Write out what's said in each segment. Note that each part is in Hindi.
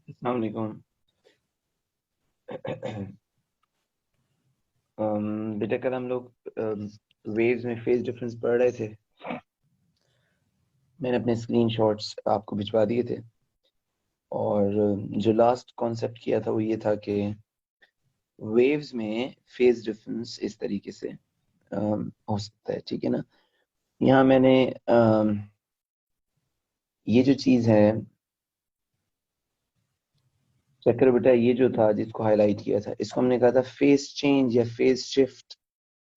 अस्सलाम वालेकुम। बेटा कल हम लोग वेव्स में फेज डिफरेंस पढ़ रहे थे। मैंने अपने स्क्रीनशॉट्स आपको भिजवा दिए थे और जो लास्ट कॉन्सेप्ट किया था वो ये था कि वेव्स में फेज डिफरेंस इस तरीके से हो सकता है, ठीक है ना। यहाँ मैंने ये जो चीज है चक्र बेटा, ये जो था जिसको हाईलाइट किया था, इसको हमने कहा था फेस चेंज या phase shift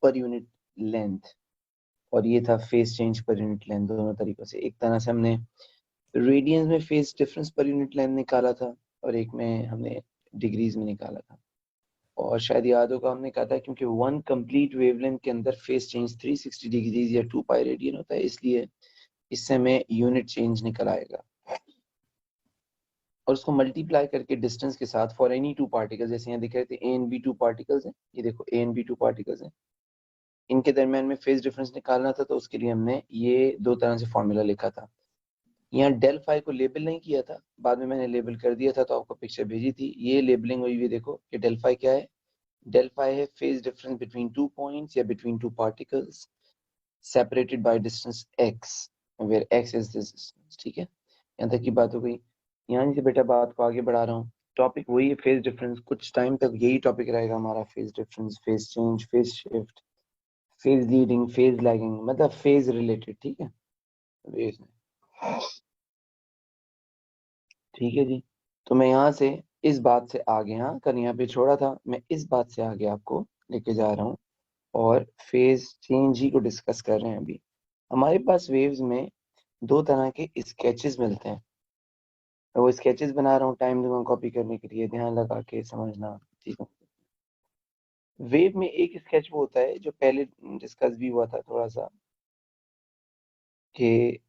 per unit length, और ये था face change per unit length. दोनों तरीकों से, एक तरह से हमने रेडियंस में phase difference per unit length निकाला था, और एक में हमने डिग्रीज में निकाला था। और शायद याद होगा हमने कहा था क्योंकि वन कंप्लीट वेवलेंथ के अंदर फेस चेंज 360 डिग्रीज या 2 पाई रेडियन होता है, इसलिए इससे हमें यूनिट चेंज निकल आएगा। और उसको मल्टीप्लाई करके डिस्टेंस के साथ फॉर एनी टू पार्टिकल्स, जैसे यहाँ दिख रहे थे A and B two particles हैं, ये देखो A and B two particles हैं, इनके दरमियान में फेस डिफरेंस निकालना था, तो उसके लिए हमने ये दो तरह से फॉर्मूला लिखा था। यहाँ डेल फाई को लेबल नहीं किया था, बाद में मैंने लेबल कर दिया था, तो आपको पिक्चर भेजी थी, ये लेबलिंग हुई हुई देखो कि डेल फाई क्या है। डेल फाई है phase difference between two points या between two particles separated by distance x, where x is this distance. ठीक है, यहाँ तक की बात हो गई। यहाँ से बेटा बात को आगे बढ़ा रहा हूँ, टॉपिक वही है फेज डिफरेंस, कुछ टाइम तक यही टॉपिक रहेगा हमारा, phase difference, phase change, phase shift, phase leading, phase lagging, मतलब फेज रिलेटेड। ठीक है, वेव्स में। ठीक है जी, तो मैं यहाँ से इस बात से आगे, हाँ कल यहाँ पे छोड़ा था, मैं इस बात से आगे आपको लेके जा रहा हूँ, और फेज चेंज ही को डिस्कस कर रहे हैं अभी। हमारे पास वेव्स में दो तरह के स्केचेस मिलते हैं, तो वो स्केचेस बना रहा हूँ, टाइम दूंगा कॉपी करने के लिए, ध्यान लगा के समझना। ठीक है, वेव में एक स्केच वो होता है जो पहले डिस्कस भी हुआ था थोड़ा सा, कि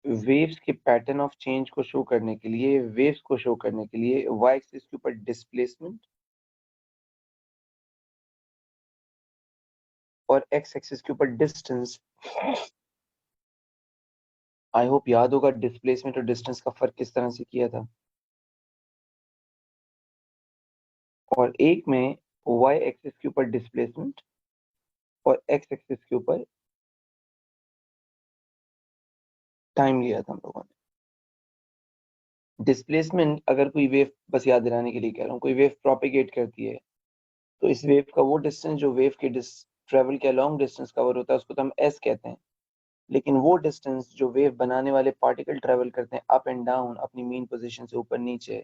वेव्स के पैटर्न ऑफ चेंज को शो करने के लिए, वेव्स को शो करने के लिए वाई एक्सिस के ऊपर डिस्प्लेसमेंट और एक्स एक्सिस के ऊपर डिस्टेंस। आई होप याद होगा डिस्प्लेसमेंट और डिस्टेंस का फर्क किस तरह से किया था। और एक में वाई एक्सिस के ऊपर डिस्प्लेसमेंट और एक्स एक्सिस के ऊपर टाइम लिया था हम लोगों ने। डिस्प्लेसमेंट, अगर कोई वेव, बस याद दिलाने के लिए कह रहा हूँ, कोई वेव प्रोपिगेट करती है, तो इस वेव का वो डिस्टेंस जो वेव के ट्रेवल के लॉन्ग डिस्टेंस कवर होता है, उसको तो हम एस कहते हैं। लेकिन वो डिस्टेंस जो वेव बनाने वाले पार्टिकल ट्रेवल करते हैं अप एंड डाउन अपनी मीन पोजीशन से ऊपर नीचे,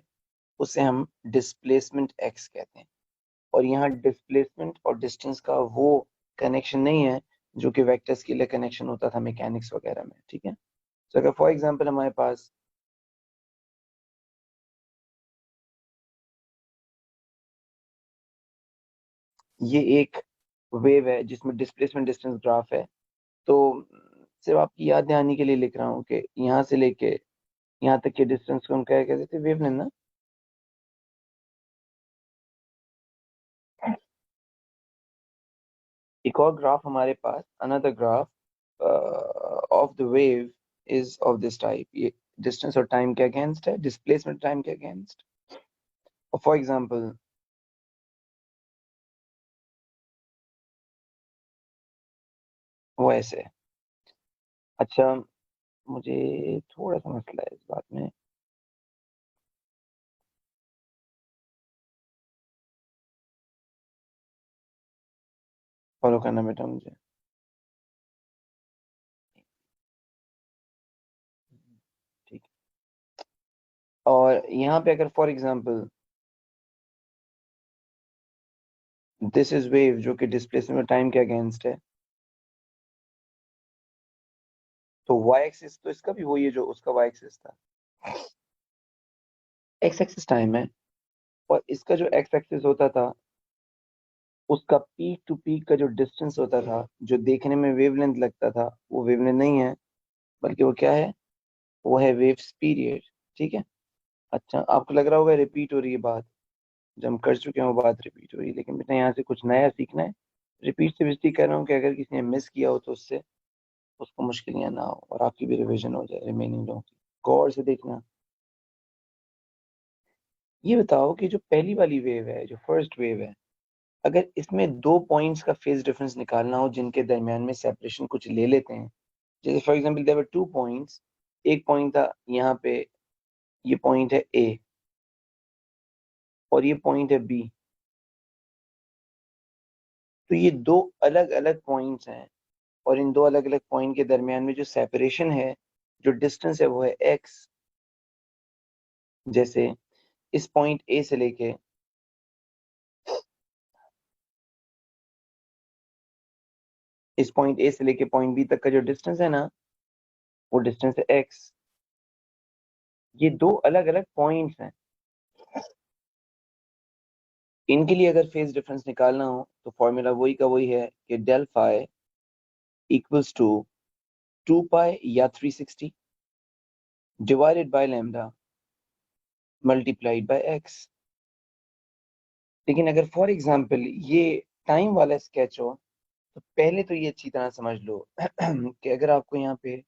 उसे हम डिस्प्लेसमेंट एक्स कहते हैं। और यहाँ डिस्प्लेसमेंट और डिस्टेंस का वो कनेक्शन नहीं है जो कि वेक्टर्स के लिए कनेक्शन होता था मैकेनिक्स वगैरह में। ठीक है, तो अगर फॉर एग्जांपल हमारे पास ये एक वेव है जिसमें डिस्प्लेसमेंट डिस्टेंस ग्राफ है, तो सिर्फ आपकी याद दहानी के लिए लिख रहा हूँ कि यहाँ से लेके यहाँ तक के डिस्टेंस को हम क्या कहते थे, वेव लेंथ ना। एक और ग्राफ हमारे पास, another graph of the wave is of this type, ये डिस्टेंस और टाइम के अगेंस्ट है, डिस्प्लेसमेंट टाइम के अगेंस्ट। और फॉर एग्जांपल वो ऐसे है। अच्छा, मुझे थोड़ा सा मसला है इस बात में, फॉलो करना बेटा मुझे। ठीक है, और यहाँ पे अगर for example this is wave जो कि डिस्प्लेसमेंट टाइम के अगेंस्ट है, तो वाई एक्सिस तो इसका भी वही है जो उसका वाई एक्सिस था, एक्स एक्सिस टाइम है। और इसका जो एक्स एक्सिस होता था, उसका पीक टू पीक का जो डिस्टेंस होता था, जो देखने में वेवलेंथ लगता था, वो वेवलेंथ नहीं है, बल्कि वो क्या है, वो है वेव्स पीरियड। ठीक है, अच्छा आपको लग रहा होगा रिपीट हो रही है बात, जब हम कर चुके हैं वो बात रिपीट हो रही है, लेकिन बेटा यहाँ से कुछ नया सीखना है। रिपीट से इसलिए कह रहा हूँ कि अगर किसी ने मिस किया हो तो उससे उसको मुश्किलें ना हो और आपकी भी रिवीजन हो जाए रिमेनिंग लोगों की। गौर से देखना। ये बताओ कि जो पहली वाली वेव है, जो फर्स्ट वेव है, अगर इसमें दो पॉइंट्स का फेज डिफरेंस निकालना हो जिनके दरमियान में सेपरेशन कुछ ले लेते हैं, जैसे for example there were two points, एक पॉइंट था यहाँ पे, ये पॉइंट है ए, और ये पॉइंट है बी, तो ये दो अलग अलग पॉइंट्स हैं, और इन दो अलग अलग पॉइंट के दरमियान में जो सेपरेशन है जो डिस्टेंस है वो है x, जैसे इस पॉइंट A से लेके पॉइंट B तक का जो डिस्टेंस है ना, वो डिस्टेंस है x। ये दो अलग अलग पॉइंट्स हैं। इनके लिए अगर फेज डिफरेंस निकालना हो तो फॉर्मूला वही का वही है कि डेल फाई इक्वल्स टू 2 पाई या 360 divided by lambda multiplied bye x। लेकिन अगर फॉर एग्जांपल ये टाइम वाला स्केच हो तो पहले तो ये अच्छी तरह समझ लो कि अगर आपको यहाँ पे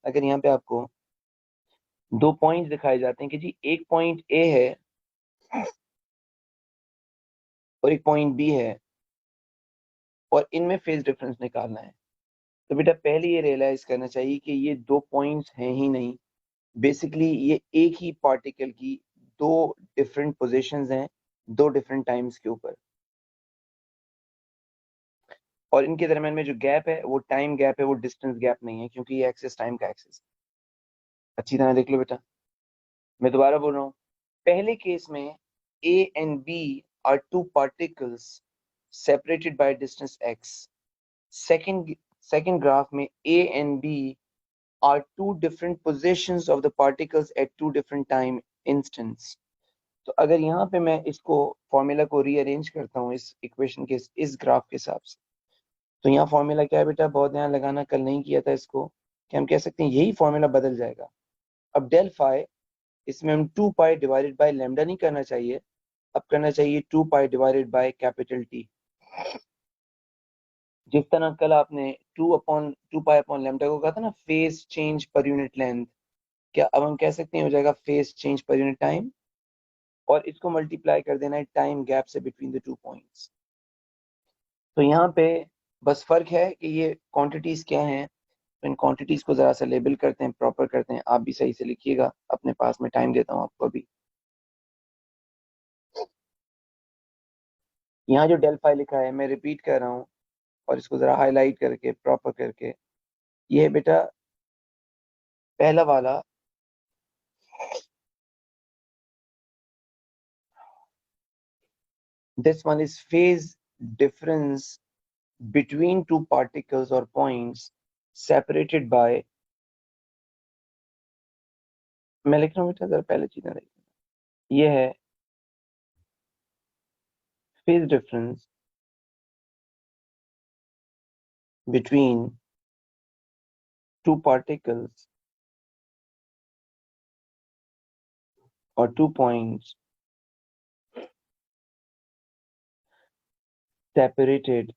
अगर यहाँ पे आपको दो पॉइंट्स दिखाए जाते हैं कि जी एक पॉइंट ए है और एक पॉइंट बी है और इनमें फेज डिफरेंस निकालना है, तो बेटा पहले ये रियलाइज करना चाहिए कि ये दो पॉइंट्स हैं ही नहीं। बेसिकली ये एक ही पार्टिकल की दो डिफरेंट पोजीशंस हैं, दो डिफरेंट टाइम्स के ऊपर, और इनके दरम्यान में जो गैप है वो टाइम गैप है, वो डिस्टेंस गैप नहीं है, क्योंकि ये एक्सिस टाइम का एक्सिस। अच्छी तरह देख लो बेटा, मैं दोबारा बोल रहा हूँ। पहले केस में A and B are two particles separated by distance x. Second graph में A and B are two different positions of the particles at two different time instants. तो अगर यहाँ पे मैं इसको फॉर्मूला को रीअरेंज करता हूँ इस इक्वेशन के इस ग्राफ के हिसाब से, तो यहाँ फॉर्मूला क्या है बेटा, बहुत ध्यान लगाना, कल नहीं किया था इसको, कि हम कह सकते हैं यही फॉर्मूला बदल जाएगा। अब डेल फाई, इसमें हम 2 पाई डिवाइडेड बाय लैम्डा नहीं करना चाहिए, अब करना चाहिए 2 पाई डिवाइडेड बाय कैपिटल टी। जिस तरह कल आपने 2 पाई अपॉन लैम्डा को कहा था ना, phase change per unit length, क्या अब हम कह सकते हैं हो जाएगा phase change per unit time, और इसको मल्टीप्लाई कर देना है टाइम गैप से बिटवीन द टू पॉइंट्स। तो यहाँ पे बस फर्क है कि ये क्वांटिटीज क्या हैं, तो इन क्वांटिटीज को जरा सा लेबल करते हैं, प्रॉपर करते हैं। आप भी सही से लिखिएगा, अपने पास में टाइम देता हूँ आपको अभी। यहाँ जो डेल फाई लिखा है मैं रिपीट कर रहा हूँ, और इसको जरा हाईलाइट करके प्रॉपर करके, ये है बेटा पहला वाला, this one is phase difference between two particles or points separated by, मैं लिख रहा हूँ बेटा जरा पहले चीजें देखिए, ये है phase difference between two particles or 2 points separated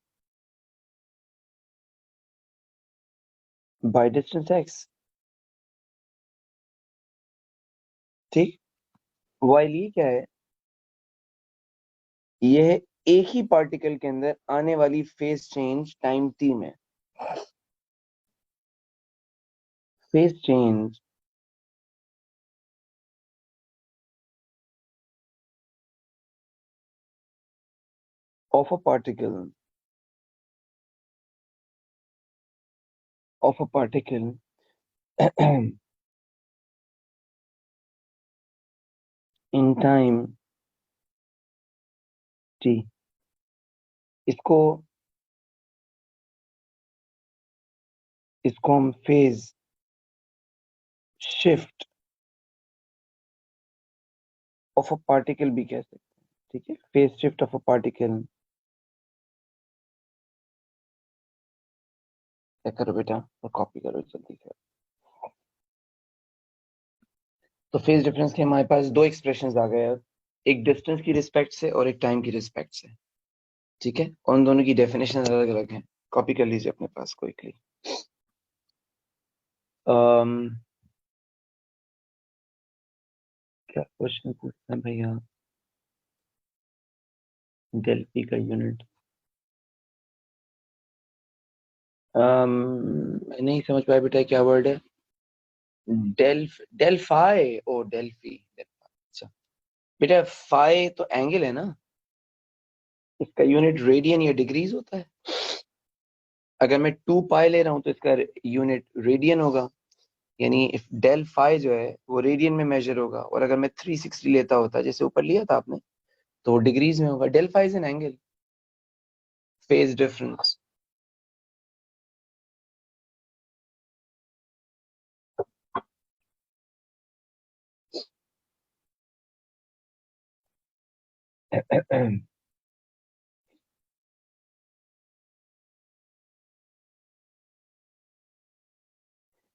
by distance x। ठीक, while ये क्या है, ये है एक ही पार्टिकल के अंदर आने वाली फेज चेंज टाइम t में। Phase change of a particle in time t, इसको इसको हम phase shift of a particle भी कह सकते हैं। ठीक है, phase shift of a particle. क्या करो बेटा, और कॉपी करो जल्दी से। तो फेज डिफरेंस के हमारे पास दो एक्सप्रेशंस आ गए अब, एक डिस्टेंस की रिस्पेक्ट से और एक टाइम की रिस्पेक्ट से। ठीक है, उन दोनों की डेफिनेशन अलग अलग है, कॉपी कर लीजिए अपने पास क्विकली। क्या क्वेश्चन पूछना है भैया, डेल्फी का यूनिट, मैं नहीं समझ पाया बेटा क्या वर्ड है, डेल्फाई ओ डेल्फी। अच्छा बेटा, फाई तो एंगल है ना, इसका यूनिट रेडियन या डिग्रीज होता है। अगर मैं 2 पाई ले रहा हूँ तो इसका यूनिट रेडियन होगा, यानी इफ डेल फाई जो है वो रेडियन में मेजर होगा, और अगर मैं 360 लेता होता जैसे ऊपर लिया था आपने तो डिग्रीज में होगा। Del phi is an angle, phase difference.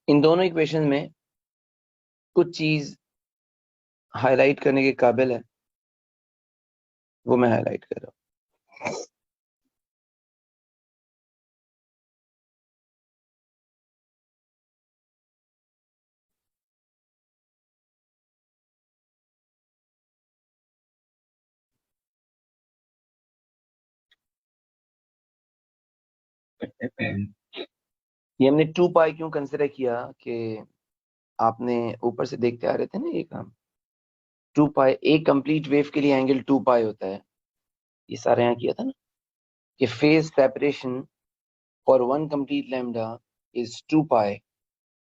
इन दोनों इक्वेशन में कुछ चीज हाईलाइट करने के काबिल है, वो मैं हाईलाइट कर रहा हूँ। ये हमने 2 पाई क्यों कंसिडर किया कि आपने ऊपर से देखते आ रहे थे ना, एक हम 2 पाई एक कंप्लीट वेव के लिए एंगल 2 पाई होता है, ये सारे यहाँ किया था ना कि phase separation for one complete lambda is 2 पाई,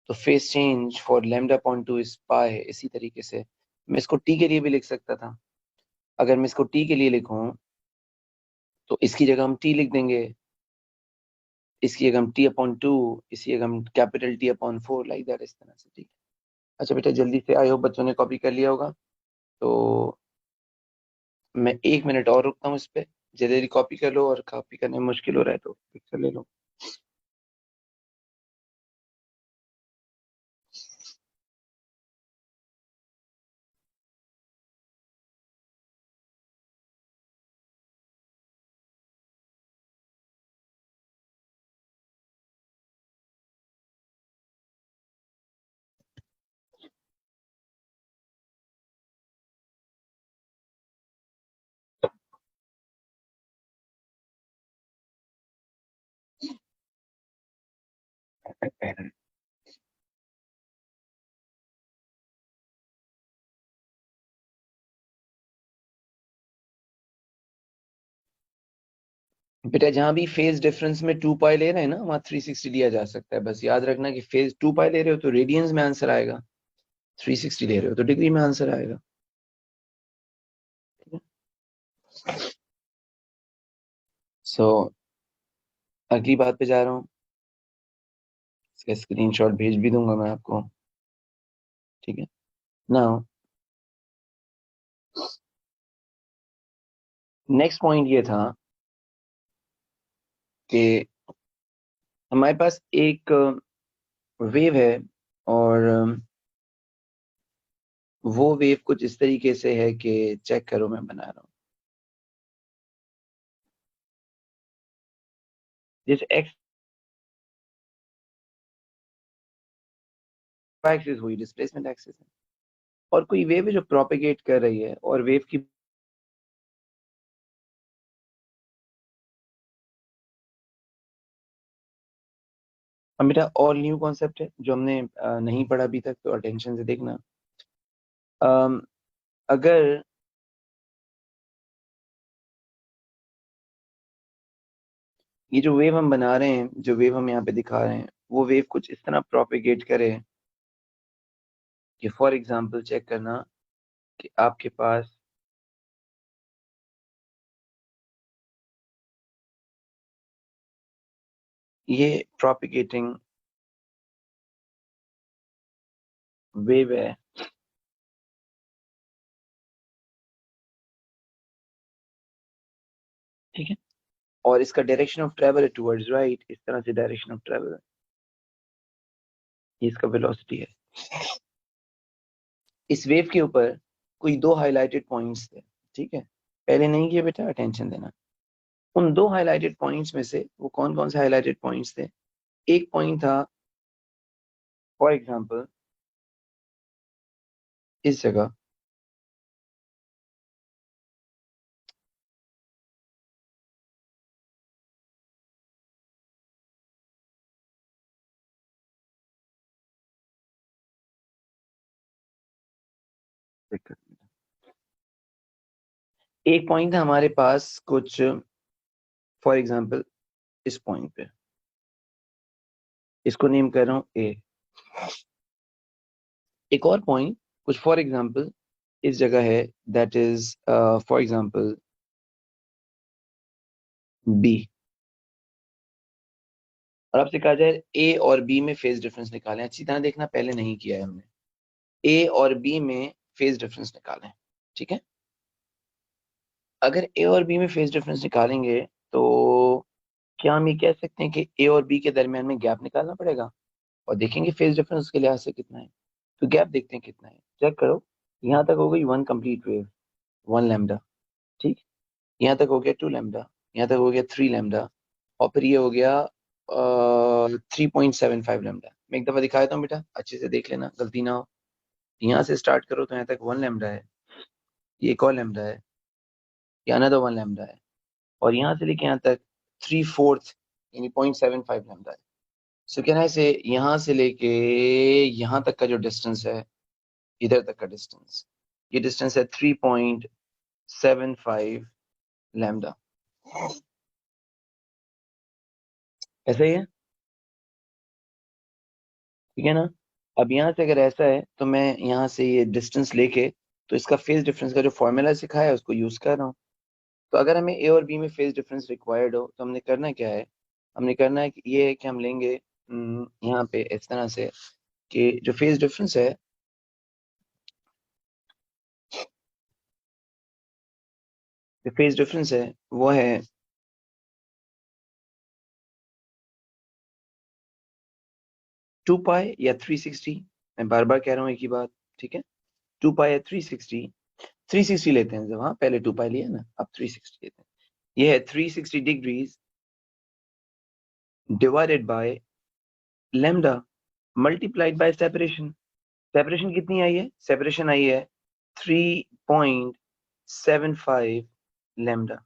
तो phase change for lambda upon 2 is pi. इसी तरीके से मैं इसको टी के लिए भी लिख सकता था। अगर मैं इसको टी के लिए लिखूं तो इसकी जगह हम टी लिख देंगे, इसकी जगह हम टी अपॉन 2, इसकी जगह हम capital T upon 4, like that, इस तरह से। ठीक है। अच्छा बेटा जल्दी से, आई होप बच्चों ने कॉपी कर लिया होगा। तो मैं 1 मिनट और रुकता हूँ इस पे, जल्दी जल्दी कॉपी कर लो, और कॉपी करने में मुश्किल हो रहा है तो पिक्चर ले लो। बेटा जहां भी फेज डिफरेंस में 2 पाई ले रहे हैं ना, वहां 360 लिया जा सकता है। बस याद रखना कि फेज 2 पाई ले रहे हो तो रेडियंस में आंसर आएगा, 360 ले रहे हो तो डिग्री में आंसर आएगा। ठीक है। सो अगली बात पे जा रहा हूँ, इसका स्क्रीनशॉट भेज भी दूंगा मैं आपको। ठीक है। नाउ नेक्स्ट पॉइंट ये था कि हमारे पास एक वेव है, और वो वेव कुछ इस तरीके से है कि चेक करो, मैं बना रहा हूँ। जैसे एक्स एक्सिस हुई, डिस्प्लेसमेंट एक्सिस है, और कोई वेव है जो प्रोपेगेट कर रही है, और वेव की अब बेटा ऑल न्यू कॉन्सेप्ट है जो हमने नहीं पढ़ा अभी तक, तो अटेंशन से देखना। अम, अगर ये जो वेव हम बना रहे हैं, जो वेव हम यहाँ पे दिखा रहे हैं, वो वेव कुछ इस तरह प्रोपेगेट करे कि फॉर एग्जांपल चेक करना कि आपके पास ये प्रोपेगेटिंग वेव है। ठीक है। और इसका डायरेक्शन ऑफ ट्रेवल है टुवर्ड्स राइट, इस तरह से डायरेक्शन ऑफ ट्रेवल है, ये इसका वेलोसिटी है। इस वेव के ऊपर कोई दो हाईलाइटेड पॉइंट्स थे। ठीक है। पहले नहीं किया बेटा, अटेंशन देना। उन दो हाईलाइटेड पॉइंट्स में से वो कौन कौन से हाईलाइटेड पॉइंट्स थे? एक पॉइंट था फॉर एग्जांपल इस जगह, एक पॉइंट था हमारे पास कुछ फॉर एग्जांपल इस पॉइंट पे, इसको नेम कर रहा हूँ ए। एक और पॉइंट कुछ फॉर एग्जांपल इस जगह है, that is for example B, और आपसे कहा जाए ए और बी में फेज डिफरेंस निकालें। अच्छी तरह देखना, पहले नहीं किया है हमने। ए और बी में फेज डिफरेंस निकालें, ठीक है। अगर ए और बी में फेज डिफरेंस निकालेंगे तो क्या हम ये कह सकते हैं कि ए और बी के दरमियान में गैप निकालना पड़ेगा, और देखेंगे फेज डिफरेंस के लिहाज से कितना है। तो गैप देखते हैं कितना है, चेक करो। यहाँ तक हो गई 1 कंप्लीट वेव, 1 लैम्डा, ठीक। यहाँ तक हो गया 2 लैम्डा, यहाँ तक हो गया 3 लैम्डा, और फिर ये हो गया 3.75 लैम्डा। मैं एक दफा दिखा देता हूँ बेटा, अच्छे से देख लेना, गलती ना हो। यहाँ से स्टार्ट करो तो यहाँ तक 1 लैम्डा है, ये एक और लैम्डा है, यहाँ ना तो 1 लैम्डा है, और यहाँ से लेके यहाँ तक 3/4 यानी 0.75 लैम्डा है। सो कहना है से यहाँ से लेके यहाँ तक का जो डिस्टेंस है, इधर तक का डिस्टेंस, ये डिस्टेंस है 3.75 लैम्डा। ऐसा ही है, ठीक है ना। अब यहाँ से अगर ऐसा है तो मैं यहाँ से ये डिस्टेंस लेके तो इसका फेज डिफरेंस का जो फॉर्मूला सिखाया है उसको यूज कर रहा हूँ। तो अगर हमें ए और बी में फेज डिफरेंस रिक्वायर्ड हो तो हमने करना क्या है, हमने करना है कि ये है कि हम लेंगे यहाँ पे इस तरह से कि जो फेज डिफरेंस है, जो फेज डिफरेंस है वो है 2 पाई या 360। मैं बार बार कह रहा हूँ एक ही बात, ठीक है। 2 पाई या 360, 360 लेते हैं जब, हाँ पहले 2 पाई लिया ना, अब 360 लेते हैं। ये है 360 degrees divided by lambda multiplied bye separation. Separation कितनी आई है, सेपरेशन आई है 3.75 लैम्डा।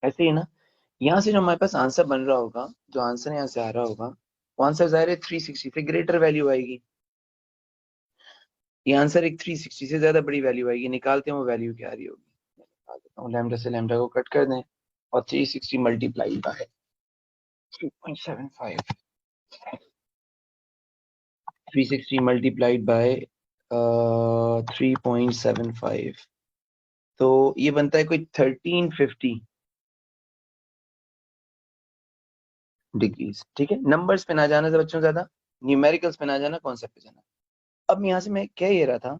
ऐसे ही ना, यहाँ से जो हमारे पास आंसर बन रहा होगा, जो आंसर यहाँ से आ रहा होगा, वो आंसर जाहिर है 360 से ग्रेटर वैल्यू आएगी। ये आंसर एक 360 से ज्यादा बड़ी वैल्यू आएगी। निकालते हैं वो वैल्यू क्या आ रही होगी, मैं निकाल देता हूँ। लैम्डा से लैम्डा को कट कर दें और 360 मल्टीप्लाई बाय 3.75, 360 मल्टीप्लाइड बाय 3.75, तो ये बनता है कोई 1350 डिग्रीज, ठीक है। नंबर्स पे ना जाना बच्चों ज्यादा, न्यूमेरिकल्स पे ना जाना, कॉन्सेप्ट पे जाना। अब यहाँ से मैं कह ये रहा था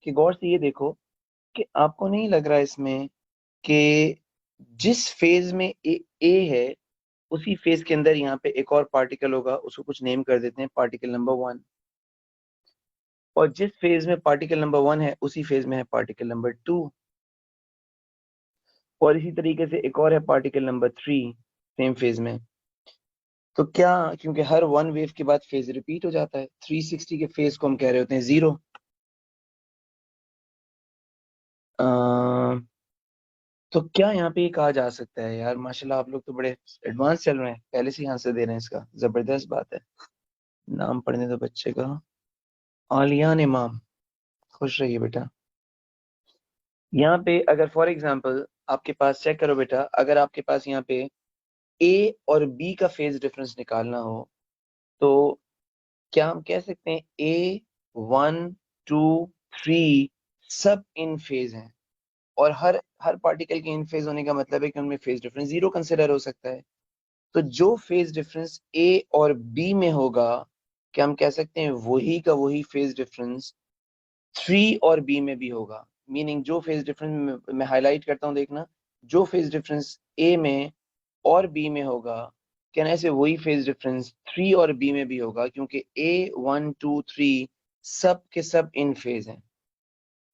कि गौर से ये देखो कि आपको नहीं लग रहा इसमें कि जिस फेज में ए है उसी फेज के अंदर यहाँ पे एक और पार्टिकल होगा, उसको कुछ नेम कर देते हैं पार्टिकल नंबर 1, और जिस फेज में पार्टिकल नंबर 1 है उसी फेज में है पार्टिकल नंबर 2, और इसी तरीके से एक और है पार्टिकल नंबर 3 सेम फेज में। तो क्या, क्योंकि हर 1 वेव के बाद फेज रिपीट हो जाता है, 360 के फेज को हम कह रहे होते हैं 0। तो क्या यहाँ पे ये कहा जा सकता है, यार माशाल्लाह आप लोग तो बड़े एडवांस चल रहे हैं, पहले से ही आंसर दे रहे हैं, इसका जबरदस्त बात है। नाम पढ़ने दो बच्चे का, आलियान इमाम, खुश रहिए बेटा। यहाँ पे अगर फॉर एग्जांपल आपके पास, चेक करो बेटा, अगर आपके पास यहाँ पे ए और बी का फेज डिफरेंस निकालना हो तो क्या हम कह सकते हैं ए 1 2 3 सब इन फेज हैं, और हर हर पार्टिकल के इन फेज होने का मतलब है कि उनमें फेज डिफरेंस 0 कंसिडर हो सकता है। तो जो फेज डिफरेंस ए और बी में होगा, क्या हम कह सकते हैं वही का वही फेज डिफरेंस 3 और बी में भी होगा। मीनिंग जो फेज डिफरेंस मैं हाईलाइट करता हूँ, देखना, जो फेज डिफरेंस ए में और बी में होगा, कहना ऐसे वही फेज डिफरेंस 3 और बी में भी होगा, क्योंकि ए 1 2 3 सब के सब इन फेज हैं।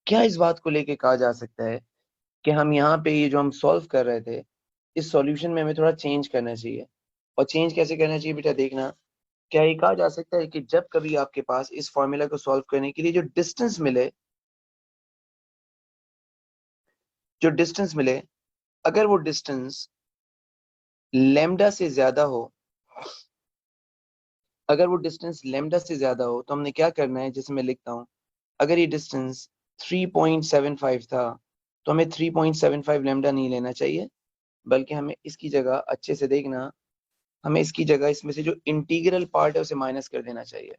क्या इस बात को लेके कहा जा सकता है कि हम यहाँ पे ये जो हम सॉल्व कर रहे थे, इस सॉल्यूशन में हमें थोड़ा चेंज करना चाहिए। और चेंज कैसे करना चाहिए बेटा, देखना, क्या ये कहा जा सकता है कि जब कभी आपके पास इस फॉर्मूला को सॉल्व करने के लिए जो डिस्टेंस मिले, जो डिस्टेंस मिले, अगर वो डिस्टेंस लेमडा से ज्यादा हो, अगर वो डिस्टेंस लेमडा से ज्यादा हो तो हमने क्या करना है, जैसे मैं लिखता हूँ, अगर ये डिस्टेंस 3.75 था तो हमें 3.75 लेमडा नहीं लेना चाहिए, बल्कि हमें इसकी जगह अच्छे से देखना हमें इसकी जगह इसमें से जो इंटीग्रल पार्ट है उसे माइनस कर देना चाहिए।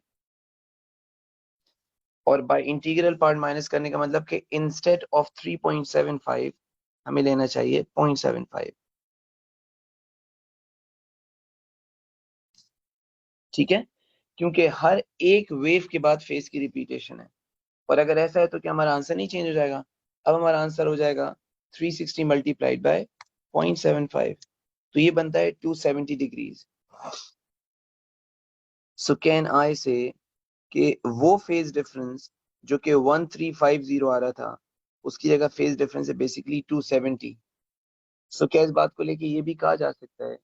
और बाय इंटीग्रल पार्ट माइनस करने का मतलब कि इंस्टेड ऑफ 3.75 हमें लेना चाहिए 0.75। ठीक है, क्योंकि हर एक वेव के बाद फेज की रिपीटेशन है। और अगर ऐसा है तो क्या हमारा आंसर नहीं चेंज हो जाएगा? अब हमारा आंसर हो जाएगा 360 मल्टीप्लाइड बाय 0.75, तो ये बनता है 270 डिग्रीज। सो कैन आई से कि वो फेज डिफरेंस जो कि 1350 आ रहा था, उसकी जगह फेज डिफरेंस है बेसिकली 270। सो क्या इस बात को लेके ये भी कहा जा सकता है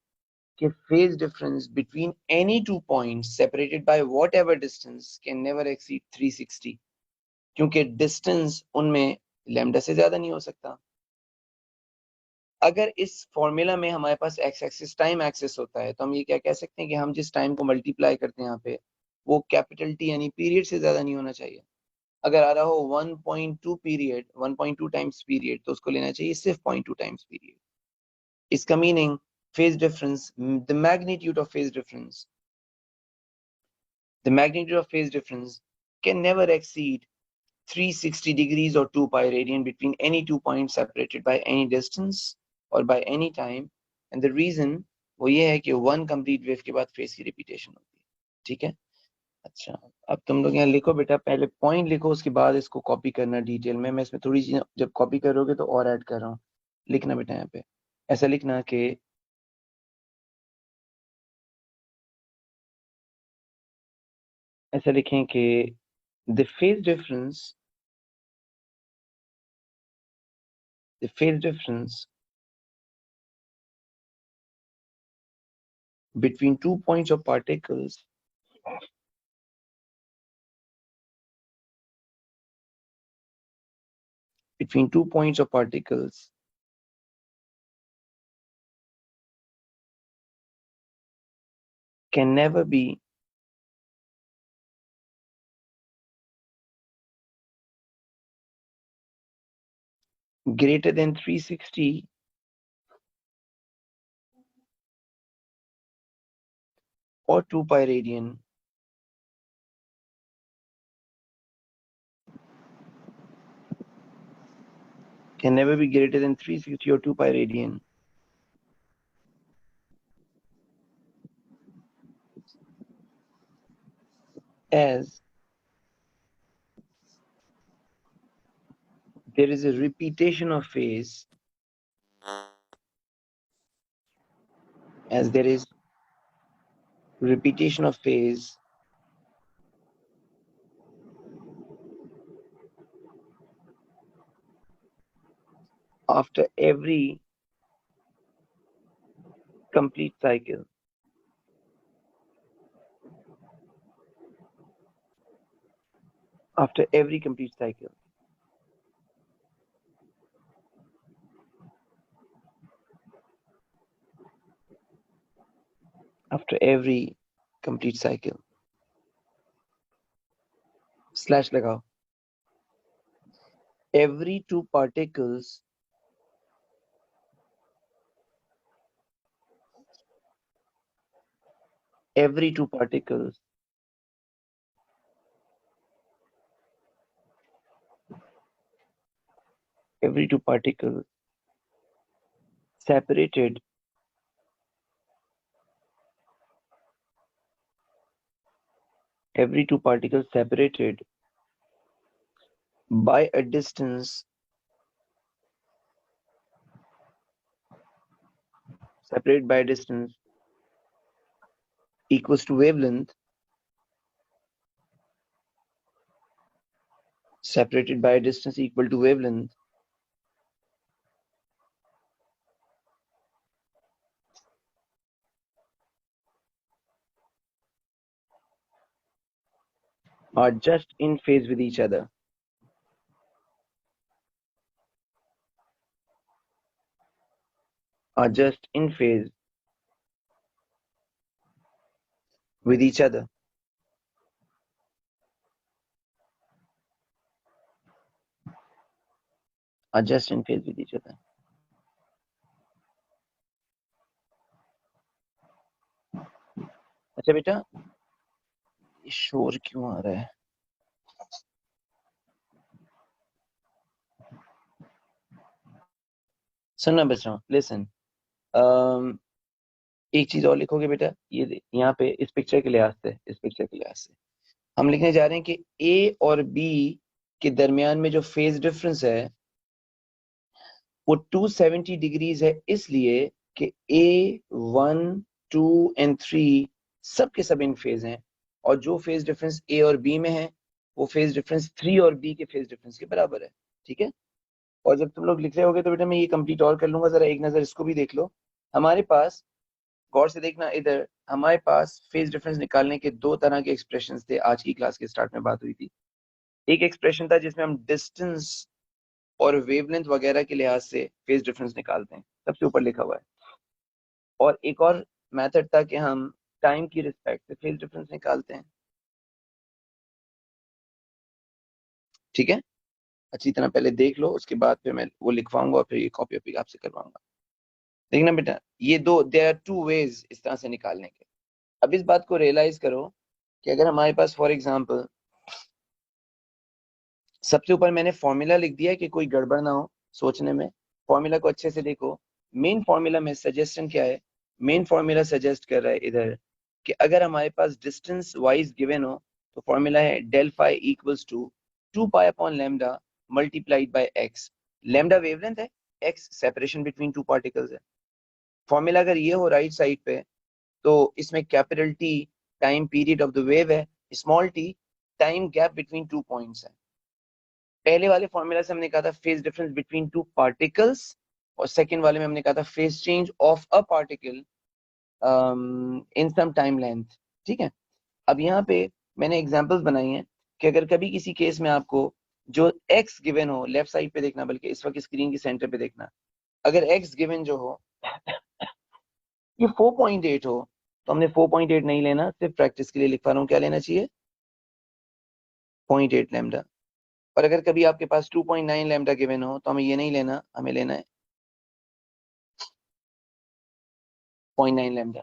कि phase difference between any two points separated by what ever distance can never exceed 360, क्योंकि डिस्टेंस उनमें लैम्डा से ज्यादा नहीं हो सकता। अगर इस फॉर्मूला में हमारे पास एक्स एक्सिस टाइम एक्सिस होता है तो हम ये क्या कह सकते हैं कि हम जिस टाइम को मल्टीप्लाई करते हैं यहाँ पे वो कैपिटल टी यानी पीरियड से ज्यादा नहीं होना चाहिए। अगर आ रहा हो 1.2 पीरियड, 1.2 टाइम्स पीरियड, तो उसको लेना चाहिए सिर्फ 0.2 टाइम्स पीरियड। इसका meaning phase difference, the magnitude of phase difference, the magnitude of phase difference can never exceed 360 degrees or 2 pi radian between any two points separated by any distance or by any time, and the reason वो ये है कि वन कंप्लीट वेव के बाद फेज की रिपीटेशन होती है। ठीक है, अच्छा, अब तुम लोग यहाँ लिखो बेटा, पहले पॉइंट लिखो, उसके बाद इसको कॉपी करना डिटेल में। मैं इसमें थोड़ी चीजें जब कॉपी करोगे तो और ऐड कर रहा हूँ। लिखना बेटा यहाँ पे ऐसा लिखना कि ऐसा लिखें कि the phase difference, the phase difference between 2 points of particles between 2 points of particles can never be greater than 360 or 2 pi radian can never be greater than 360 or 2 pi radian as there is a repetition of phase, as there is repetition of phase after every complete cycle. After every complete cycle. After every complete cycle. Slash लगाओ. Every two particles every two particles every two particles separated every two particles separated by a distance separated by a distance equals to wavelength separated by a distance equal to wavelength are just in phase with each other. Are just in phase with each other. Are just in phase with each other. अच्छा बेटा, ये शोर क्यों आ रहा है? सुनना बच्चों, लिसन। एक चीज और लिखोगे बेटा, यहाँ पे इस पिक्चर के लिहाज से, इस पिक्चर के लिहाज से हम लिखने जा रहे हैं कि ए और बी के दरमियान में जो फेज डिफरेंस है वो 270 डिग्रीज है, इसलिए कि ए 1 2 एंड 3 सब के सब इन फेज हैं, और जो फेज डिफरेंस ए और बी में है वो फेज डिफरेंस 3 और बी के फेज डिफरेंस के बराबर है। ठीक है। और जब तुम लोग लिख रहे होगे तो बेटा मैं ये कंप्लीट और कर लूंगा, जरा एक नजर इसको भी देख लो। हमारे पास, गौर से देखना इधर, हमारे पास फेज डिफरेंस निकालने के दो तरह के एक्सप्रेशन थे। आज की क्लास के स्टार्ट में बात हुई थी। एक एक्सप्रेशन था जिसमें हम डिस्टेंस और वेवलेंथ वगैरह के लिहाज से फेज डिफरेंस निकालते हैं, सबसे ऊपर लिखा हुआ है। और एक और मेथड था कि हम टाइम की रिस्पेक्ट से फेज डिफरेंस निकालते हैं। ठीक है। अच्छी तरह पहले देख लो, उसके बाद फिर मैं वो लिखवाऊंगा और फिर ये कॉपी वॉपी आपसे करवाऊंगा। देखना बेटा, ये दो, देयर आर टू वेज इस तरह से निकालने के। अब इस बात को रियलाइज करो कि अगर हमारे पास फॉर एग्जांपल सबसे ऊपर मैंने फॉर्मूला लिख दिया है कि कोई गड़बड़ ना हो सोचने में, फॉर्मूला को अच्छे से देखो। मेन फॉर्मूला में सजेशन क्या है? मेन फॉर्मूला सजेस्ट कर रहा है इधर कि अगर हमारे पास डिस्टेंस वाइज गिवन हो तो फॉर्मूला है del phi equals to 2 pi upon lambda multiplied by X. Lambda wavelength है, X separation between two particles है। फॉर्मूला अगर ये हो राइट साइड पे तो इसमें capital T time period of the wave है, small T time gap between two points है। पहले वाले फॉर्मूला से हमने कहा था phase difference between two particles, और सेकंड वाले में हमने कहा था phase change of a particle in some time length. ठीक है। अब यहाँ पे मैंने एग्जांपल्स बनाई हैं कि अगर कभी किसी केस में आपको जो एक्स गिवन हो, लेफ्ट साइड पे देखना, बल्कि इस वक्त स्क्रीन के सेंटर पे देखना, अगर एक्स गिवन जो हो ये 4.8 हो, तो हमने 4.8 नहीं लेना, सिर्फ प्रैक्टिस के लिए लिखवा रहा हूँ, क्या लेना चाहिए? 0.8 लैम्डा। और अगर कभी आपके पास 2.9 लैम्डा गिवन हो तो हमें ये नहीं लेना, हमें लेना है 0.9 लैम्डा।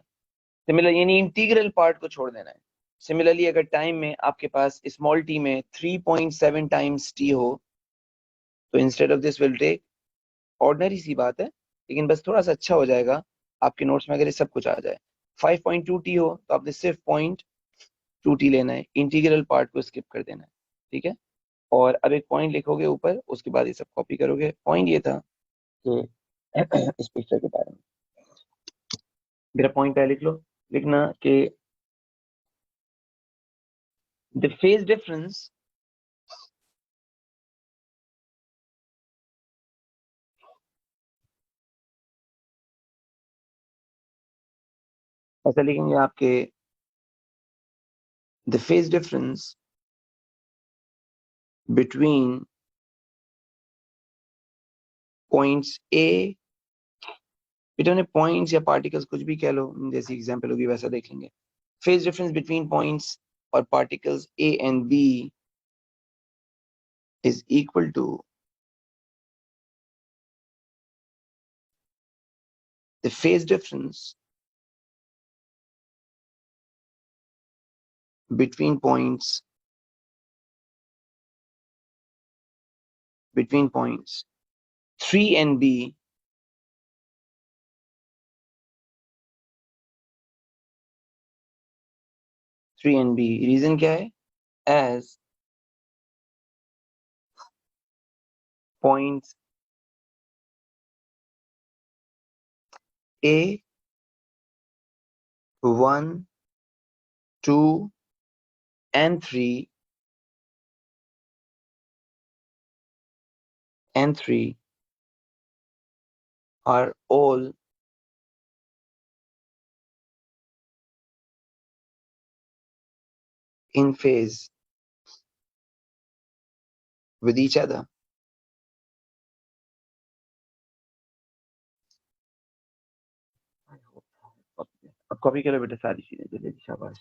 सिमिलर यानी इंटीग्रल पार्ट को छोड़ देना है। सिमिलरली अगर टाइम में आपके पास स्मॉल टी में 3.7 टाइम्स टी हो तो instead of this will take, ordinary सी बात है लेकिन बस थोड़ा सा अच्छा हो जाएगा आपके नोट्स में अगर ये सब कुछ आ जाए। 5.2 टी हो तो आपने सिर्फ 0.2 टी लेना है, इंटीग्रल पार्ट को स्किप कर देना है। ठीक है। और अब एक पॉइंट लिखोगे ऊपर, उसके बाद ये सब कॉपी करोगे। पॉइंट ये था कि इस पिक्चर के बारे में, मेरा पॉइंट है, लिख लो, लिखना कि द फेज डिफरेंस ऐसा लिखेंगे आपके, the phase difference between points A, बेटा ने पॉइंट्स या पार्टिकल्स कुछ भी कह लो, जैसी एग्जांपल होगी वैसा देख लेंगे। फेज डिफरेंस बिटवीन पॉइंट्स और particles A and B is equal to the phase difference between points between points 3 and B, 3 and B, reason क्या है? As points A 1 2 and 3 are all in phase with each other. अब कॉपी करो बेटा सारी चीजें, जल्दी शाबाश।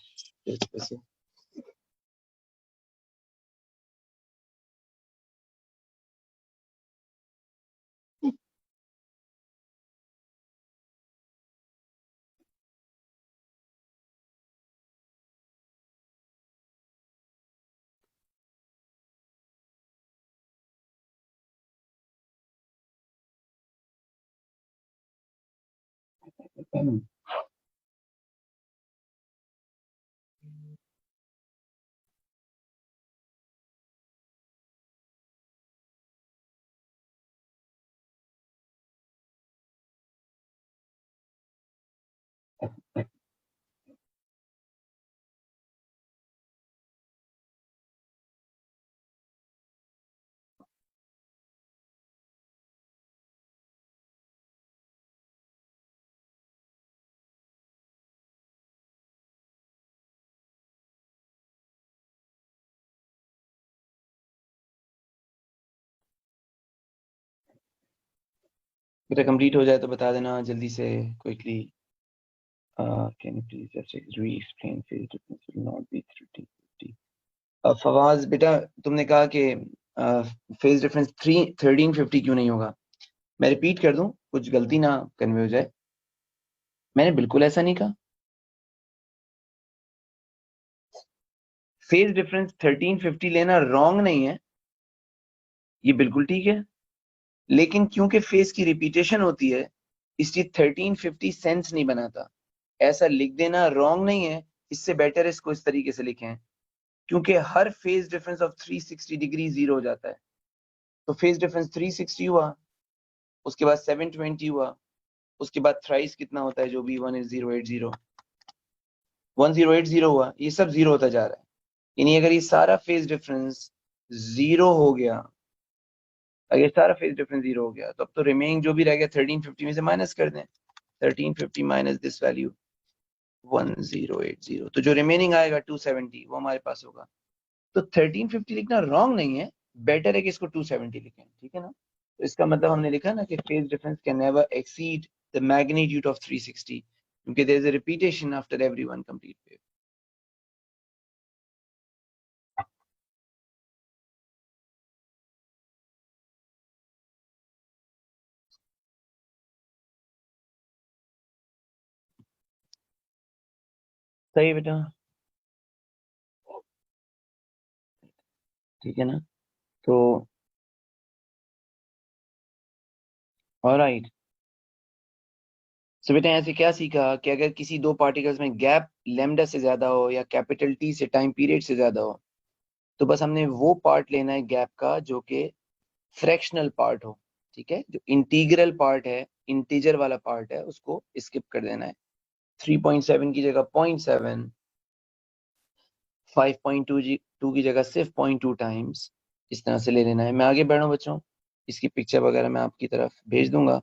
बेटा कंप्लीट हो जाए तो बता देना जल्दी से, quickly. Can you please just reexplain phase difference will not be 1350। Fawaz बेटा, तुमने कहा कि फेज डिफरेंस 1350 क्यों नहीं होगा? मैं रिपीट कर दूं, कुछ गलती ना कन्वे हो जाए। मैंने बिल्कुल ऐसा नहीं कहा। फेज डिफरेंस 1350 लेना रॉन्ग नहीं है, ये बिल्कुल ठीक है। लेकिन क्योंकि फेज की रिपीटेशन होती है, इसलिए 1350 सेंस नहीं बनाता। ऐसा लिख देना रॉन्ग नहीं है, इससे बेटर इसको इस तरीके से लिखें, क्योंकि हर phase difference of 360 degree zero हो जाता है। तो फेज डिफरेंस 360 हुआ, उसके बाद 720 हुआ, उसके बाद थ्राइस कितना होता है जो भी 1080 1080 हुआ, ये सब जीरो होता जा रहा है। यानी अगर ये सारा फेज डिफरेंस जीरो हो गया, अगर ये सारा फेज डिफरेंस जीरो हो गया, तो अब तो रिमेनिंग जो भी रह गया 1350 में से माइनस कर दें। 1350 माइनस दिस वैल्यू 1080, तो जो रिमेनिंग आएगा 270 वो हमारे पास होगा। तो 1350 लिखना रॉन्ग नहीं है, बेटर है कि इसको 270 लिखें, ठीक है ना? तो इसका मतलब हमने लिखा ना कि phase difference can never exceed the magnitude of 360, क्योंकि there is a repetition after every one complete wave. सही है बेटा, ठीक है ना? तो ऑलराइट, सो बेटा ऐसे क्या सीखा कि अगर किसी दो पार्टिकल्स में गैप लेमडा से ज्यादा हो या कैपिटल टी से टाइम पीरियड से ज्यादा हो, तो बस हमने वो पार्ट लेना है गैप का जो कि फ्रैक्शनल पार्ट हो, ठीक है? जो इंटीग्रल पार्ट है, इंटीजर वाला पार्ट है, उसको स्किप कर देना है। 3.7 की जगह 0.7, 5.2 की जगह सिर्फ 0.2 टाइम्स, इस तरह से ले लेना है। मैं आगे बढ़ रहा हूँ बच्चों, इसकी पिक्चर वगैरह मैं आपकी तरफ भेज दूंगा।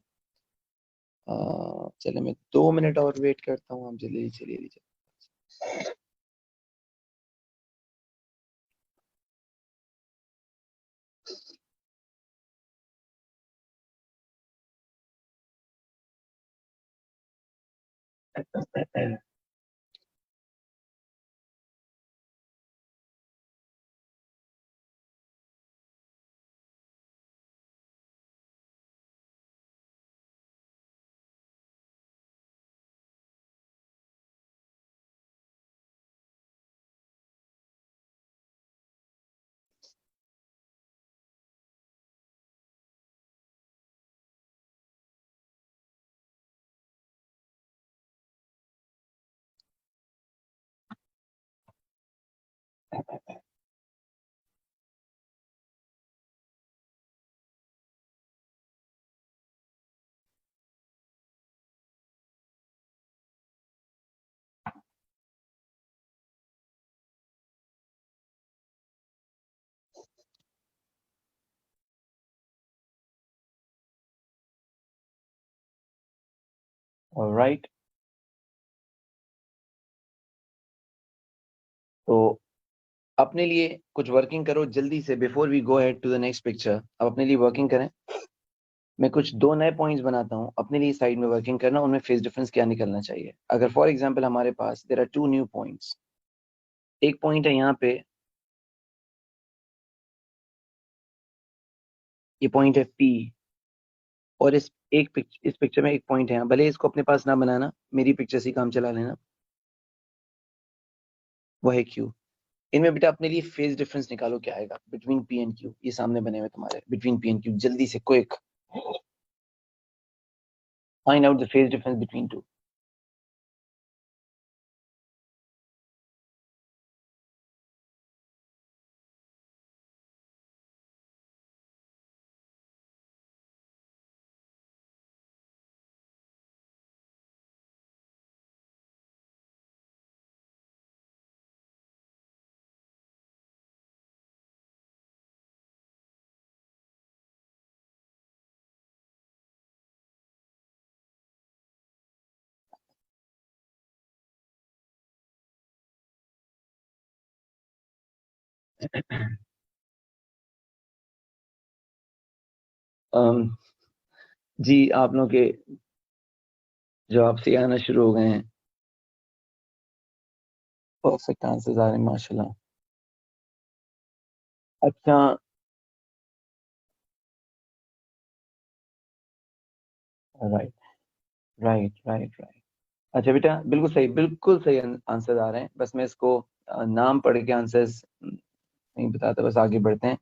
चले मैं 2 मिनट और वेट करता हूँ, आप जल्दी चलिए। ऑलराइट, तो अपने लिए कुछ वर्किंग करो जल्दी से, before we go head to the next picture. अब अपने लिए वर्किंग करें। मैं कुछ दो नए पॉइंट्स बनाता हूँ, अपने लिए साइड में वर्किंग करना, उनमें फेज डिफरेंस क्या निकलना चाहिए। अगर फॉर एग्जांपल हमारे पास there are two new points, एक पॉइंट है यहाँ पे, ये पॉइंट है पी, और इस पिक्चर में एक पॉइंट है यहाँ। भले इसको अपने पास ना बनाना, मेरी पिक्चर से ही काम चला लेना, वो है क्यू। इनमें बेटा अपने लिए फेज डिफरेंस निकालो, क्या आएगा बिटवीन पी एंड क्यू। ये सामने बने हुए तुम्हारे, बिटवीन पी एंड क्यू, जल्दी से quick. Find out the phase difference between two. जी आप लोग के जवाब से आना शुरू हो गए हैं। परफेक्ट आंसर्स आ रहे हैं माशाल्लाह। अच्छा राइट राइट राइट राइट। अच्छा बेटा बिल्कुल सही आंसर आ रहे हैं। बस मैं इसको नाम पढ़ के आंसर्स नहीं बताता, बस आगे बढ़ते हैं।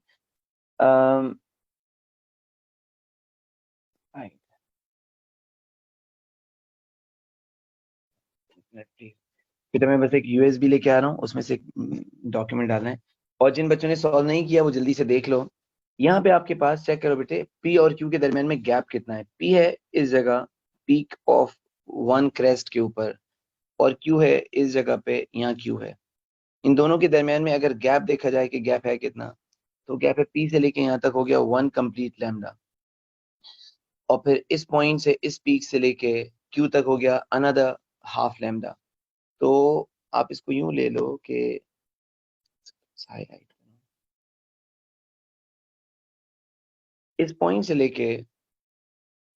राइट बेटा मैं बस एक यूएसबी लेके आ रहा हूँ, उसमें से एक डॉक्यूमेंट डालना है। और जिन बच्चों ने सॉल्व नहीं किया वो जल्दी से देख लो। यहाँ पे आपके पास चेक करो बेटे, पी और क्यू के दरमियान में गैप कितना है। पी है इस जगह पीक ऑफ वन क्रेस्ट के ऊपर, और क्यू है इस जगह पे, यहाँ क्यू है। इन दोनों के दरमियान में अगर गैप देखा जाए कि गैप है कितना, तो गैप है पी से लेके यहाँ तक हो गया वन कंप्लीट लैम्डा, और फिर इस पॉइंट से इस पीक से लेके क्यू तक हो गया अनदर हाफ लैम्डा। तो आप इसको यूं ले लो कि हाईलाइट, इस पॉइंट से लेके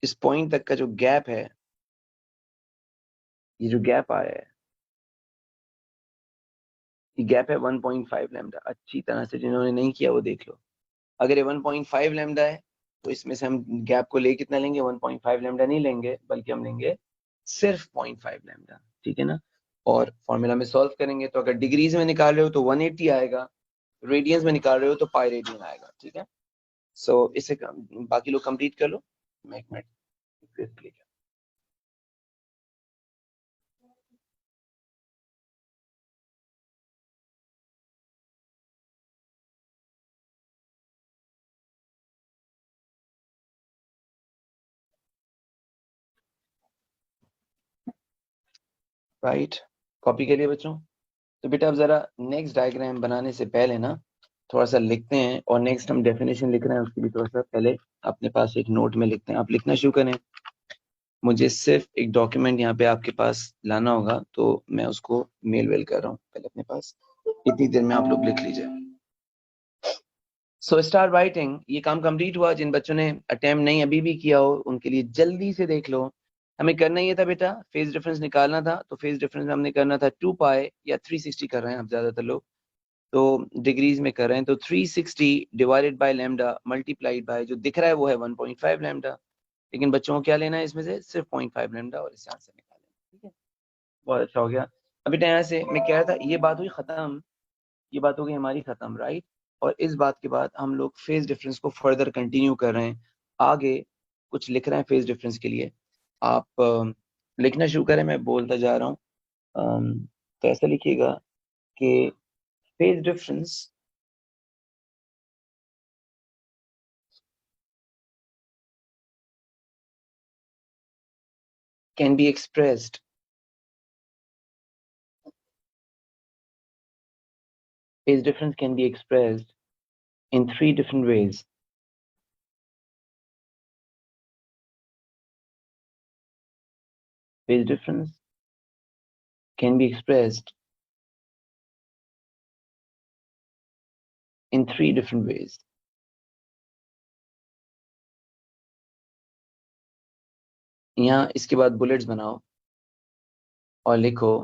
इस पॉइंट तक का जो गैप है, ये जो गैप आया है, ये गैप है 1.5 लैम्डा। अच्छी तरह से जिन्होंने नहीं किया वो देख लो। अगर ये 1.5 लैम्डा है तो इसमें से हम गैप को ले कितना लेंगे, 1.5 लैम्डा नहीं लेंगे, बल्कि हम लेंगे सिर्फ 0.5 लैम्डा। ठीक है ना। और फॉर्मूला में सॉल्व करेंगे तो अगर डिग्रीज में निकाल रहे हो तो 180 आएगा, रेडियंस में निकाल रहे हो तो पाई रेडियन आएगा। ठीक है। सो इसे बाकी लोग कंप्लीट कर लो। मैं एक मिनट। राइट, कॉपी के लिए बच्चों। तो बेटा अब जरा नेक्स्ट डायग्राम बनाने से पहले ना थोड़ा सा लिखते हैं, और नेक्स्ट हम डेफिनेशन लिख रहे हैं उसके लिए थोड़ा सा पहले अपने पास एक नोट में लिखते हैं। आप लिखना शुरू करें। मुझे सिर्फ एक डॉक्यूमेंट यहाँ पे आपके पास लाना होगा, तो मैं उसको मेल वेल कर रहा हूँ पहले अपने पास। इतनी देर में आप लोग लिख लीजिए। So start writing. ये काम कंप्लीट हुआ। जिन बच्चों ने अटेम्प्ट नहीं अभी भी किया हो उनके लिए जल्दी से देख लो। हमें करना ये था बेटा, फेज डिफरेंस निकालना था। तो फेज डिफरेंस हमने करना था 2 पाई या 360 कर रहे हैं आप ज्यादातर लोग, तो डिग्रीज में कर रहे हैं। तो 360 divided by lambda multiplied bye जो दिख रहा है वो है 1.5 लैम्डा। लेकिन बच्चों को क्या लेना है इसमें से, सिर्फ 0.5 लैम्डा, और इससे आंसर निकालें। ठीक है, बहुत अच्छा हो गया। अभी यहाँ से मैं कह रहा था ये बात हुई खत्म, ये बात हो गई हमारी खत्म, राइट। और इस बात के बाद हम लोग फेज डिफरेंस को फर्दर कंटिन्यू कर रहे हैं। आगे कुछ लिख रहे हैं फेज डिफरेंस के लिए। आप लिखना शुरू करें, मैं बोलता जा रहा हूँ। तो ऐसा लिखिएगा कि phase difference can be expressed, phase difference can be expressed in three different ways. Phase difference can be expressed in three different ways. यहाँ इसके बाद बुलेट्स बनाओ और लिखो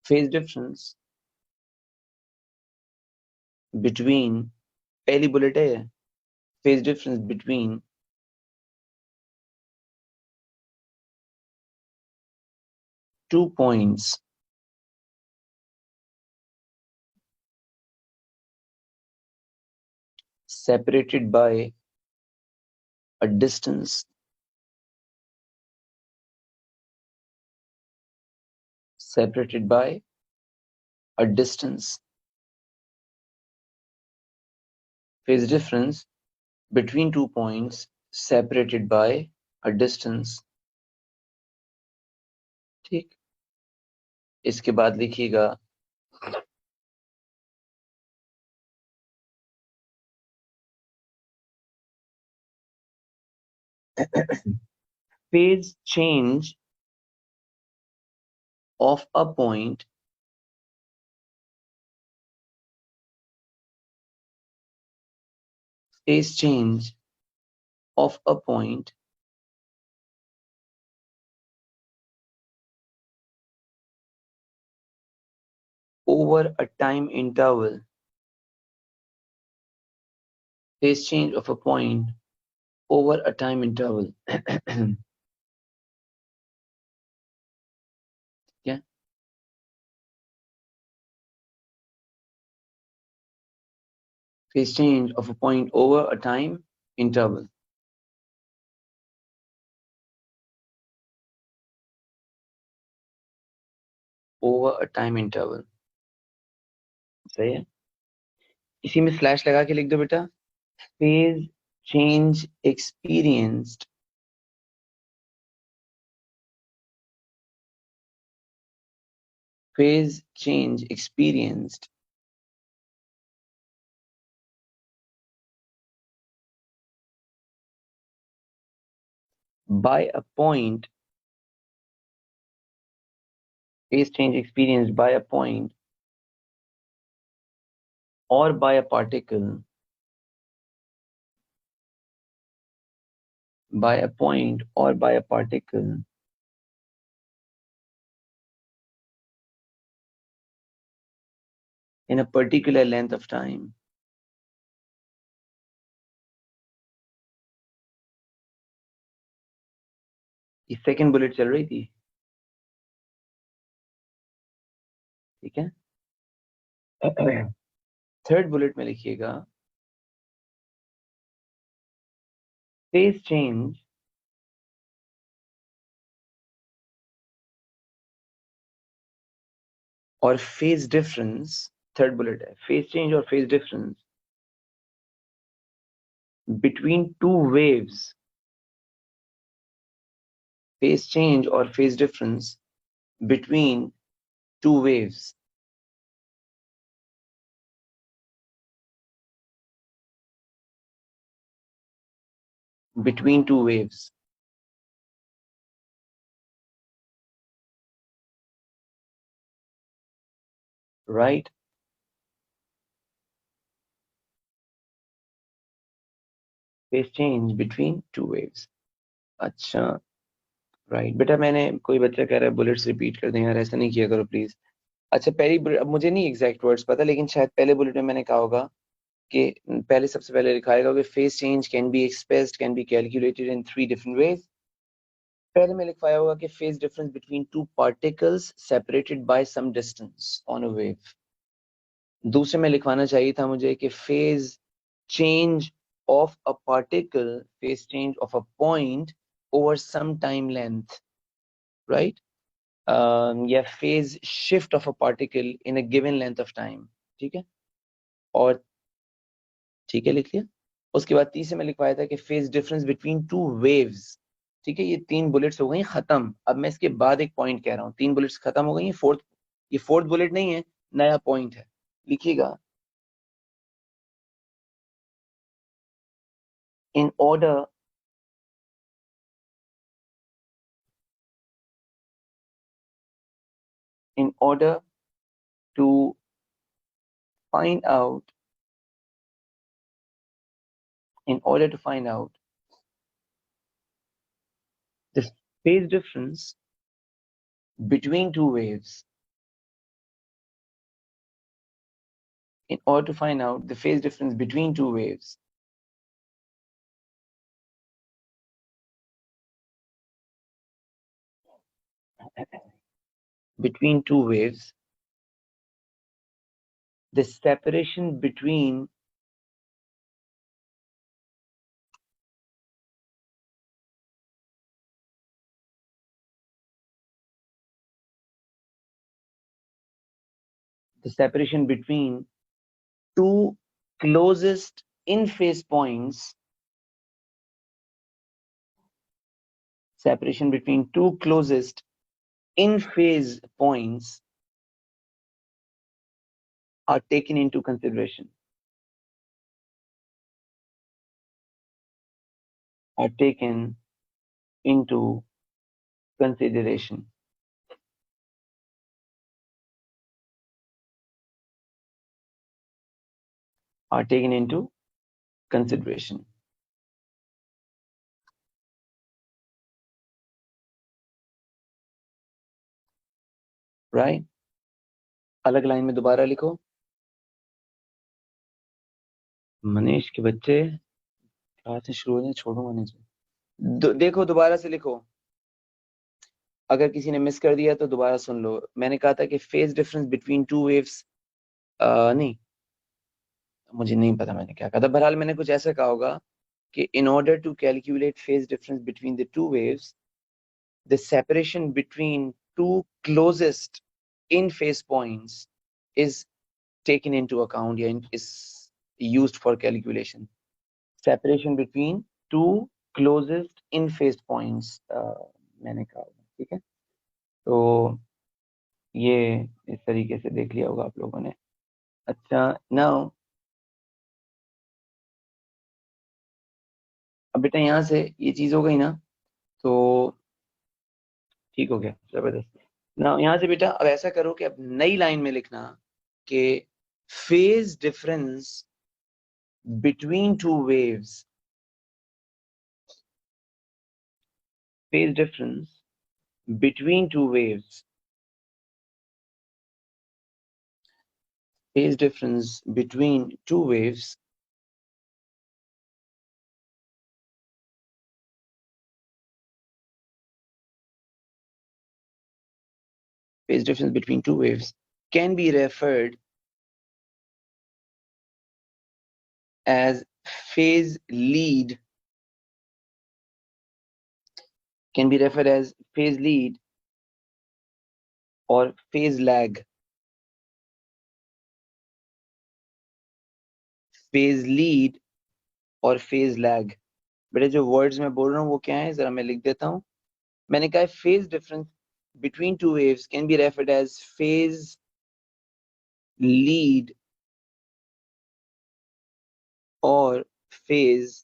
phase difference between, पहली बुलेट है phase difference between two points separated by a distance separated by a distance. Phase difference between 2 points separated by a distance. ठीक, इसके बाद लिखिएगा phase change of a point phase change of a point over a time interval. Phase change of a point over a time interval. Yeah. Phase change of a point over a time interval. Over a time interval. सही है, इसी में स्लैश लगा के लिख दो बेटा. Phase change experienced phase change experienced by a point phase change experienced by a point or by a particle by a point or by a particle in a particular length of time. ये सेकंड बुलेट चल रही थी, ठीक है. थर्ड बुलेट में लिखिएगा फेज चेंज और फेज डिफरेंस. थर्ड बुलेट है फेज चेंज और phase difference between two waves. Phase change और phase difference between two waves. Between two waves. Right? Phase change between two waves. अच्छा, राइट बेटा. मैंने कोई बच्चा कह रहा है बुलेट्स रिपीट कर दें यार, ऐसा नहीं किया करो प्लीज. अच्छा, पहली अब मुझे नहीं एग्जैक्ट वर्ड्स पता, लेकिन शायद पहले बुलेट में मैंने कहा होगा कि पहले सबसे पहले लिखा होगा कि phase change can be expressed can be calculated in 3 different ways. पहले में लिखवाया होगा कि phase difference between two particles separated by some distance on a wave. दूसरे में लिखवाना चाहिए था मुझे कि phase change of a particle, phase change of a point over some time length, right? या phase shift of a particle in a given length of time. ठीक है, और ठीक है लिख लिया. उसके बाद तीसरे में लिखवाया था कि phase difference between two waves. ठीक है, ये 3 बुलेट्स हो गई खत्म. अब मैं इसके बाद एक पॉइंट कह रहा हूँ. 3 बुलेट्स खत्म हो गई. ये फोर्थ बुलेट नहीं है, नया पॉइंट है. लिखिएगा in order to find out the phase difference between two waves. In order to find out the phase difference between two waves. Between two waves, the separation between the separation between two closest in phase points, separation between two closest in phase points are taken into consideration. Are taken into consideration. Are taken into consideration. Right? अलग लाइन में दोबारा लिखो. मनीष के बच्चे क्लास से शुरू हो जाए, छोड़ो मनीष. देखो दोबारा से लिखो. अगर किसी ने मिस कर दिया तो दोबारा सुन लो. मैंने कहा था कि phase difference between two waves, नहीं मुझे नहीं पता मैंने क्या कहा था. बहरहाल मैंने कुछ ऐसा कहा होगा कि in order to calculate phase difference between the two waves, the separation between two closest in phase points is taken into account या is used for calculation. Separation between two closest in phase points, मैंने कहा होगा. ठीक है, तो ये इस तरीके से देख लिया होगा आप लोगों ने. अच्छा, नाउ अब बेटा यहाँ से ये चीज हो गई ना, तो ठीक हो गया, जबरदस्त. ना यहाँ से बेटा अब ऐसा करो कि अब नई लाइन में लिखना कि phase difference between two waves, phase difference between two waves, phase difference between two waves phase difference between two waves can be referred as phase lead, can be referred as phase lead or phase lag. phase lead और phase lag. बेटे जो वर्ड्स मैं बोल रहा हूँ वो क्या है, जरा मैं लिख देता हूँ. मैंने कहा phase difference between two waves can be referred as phase lead और phase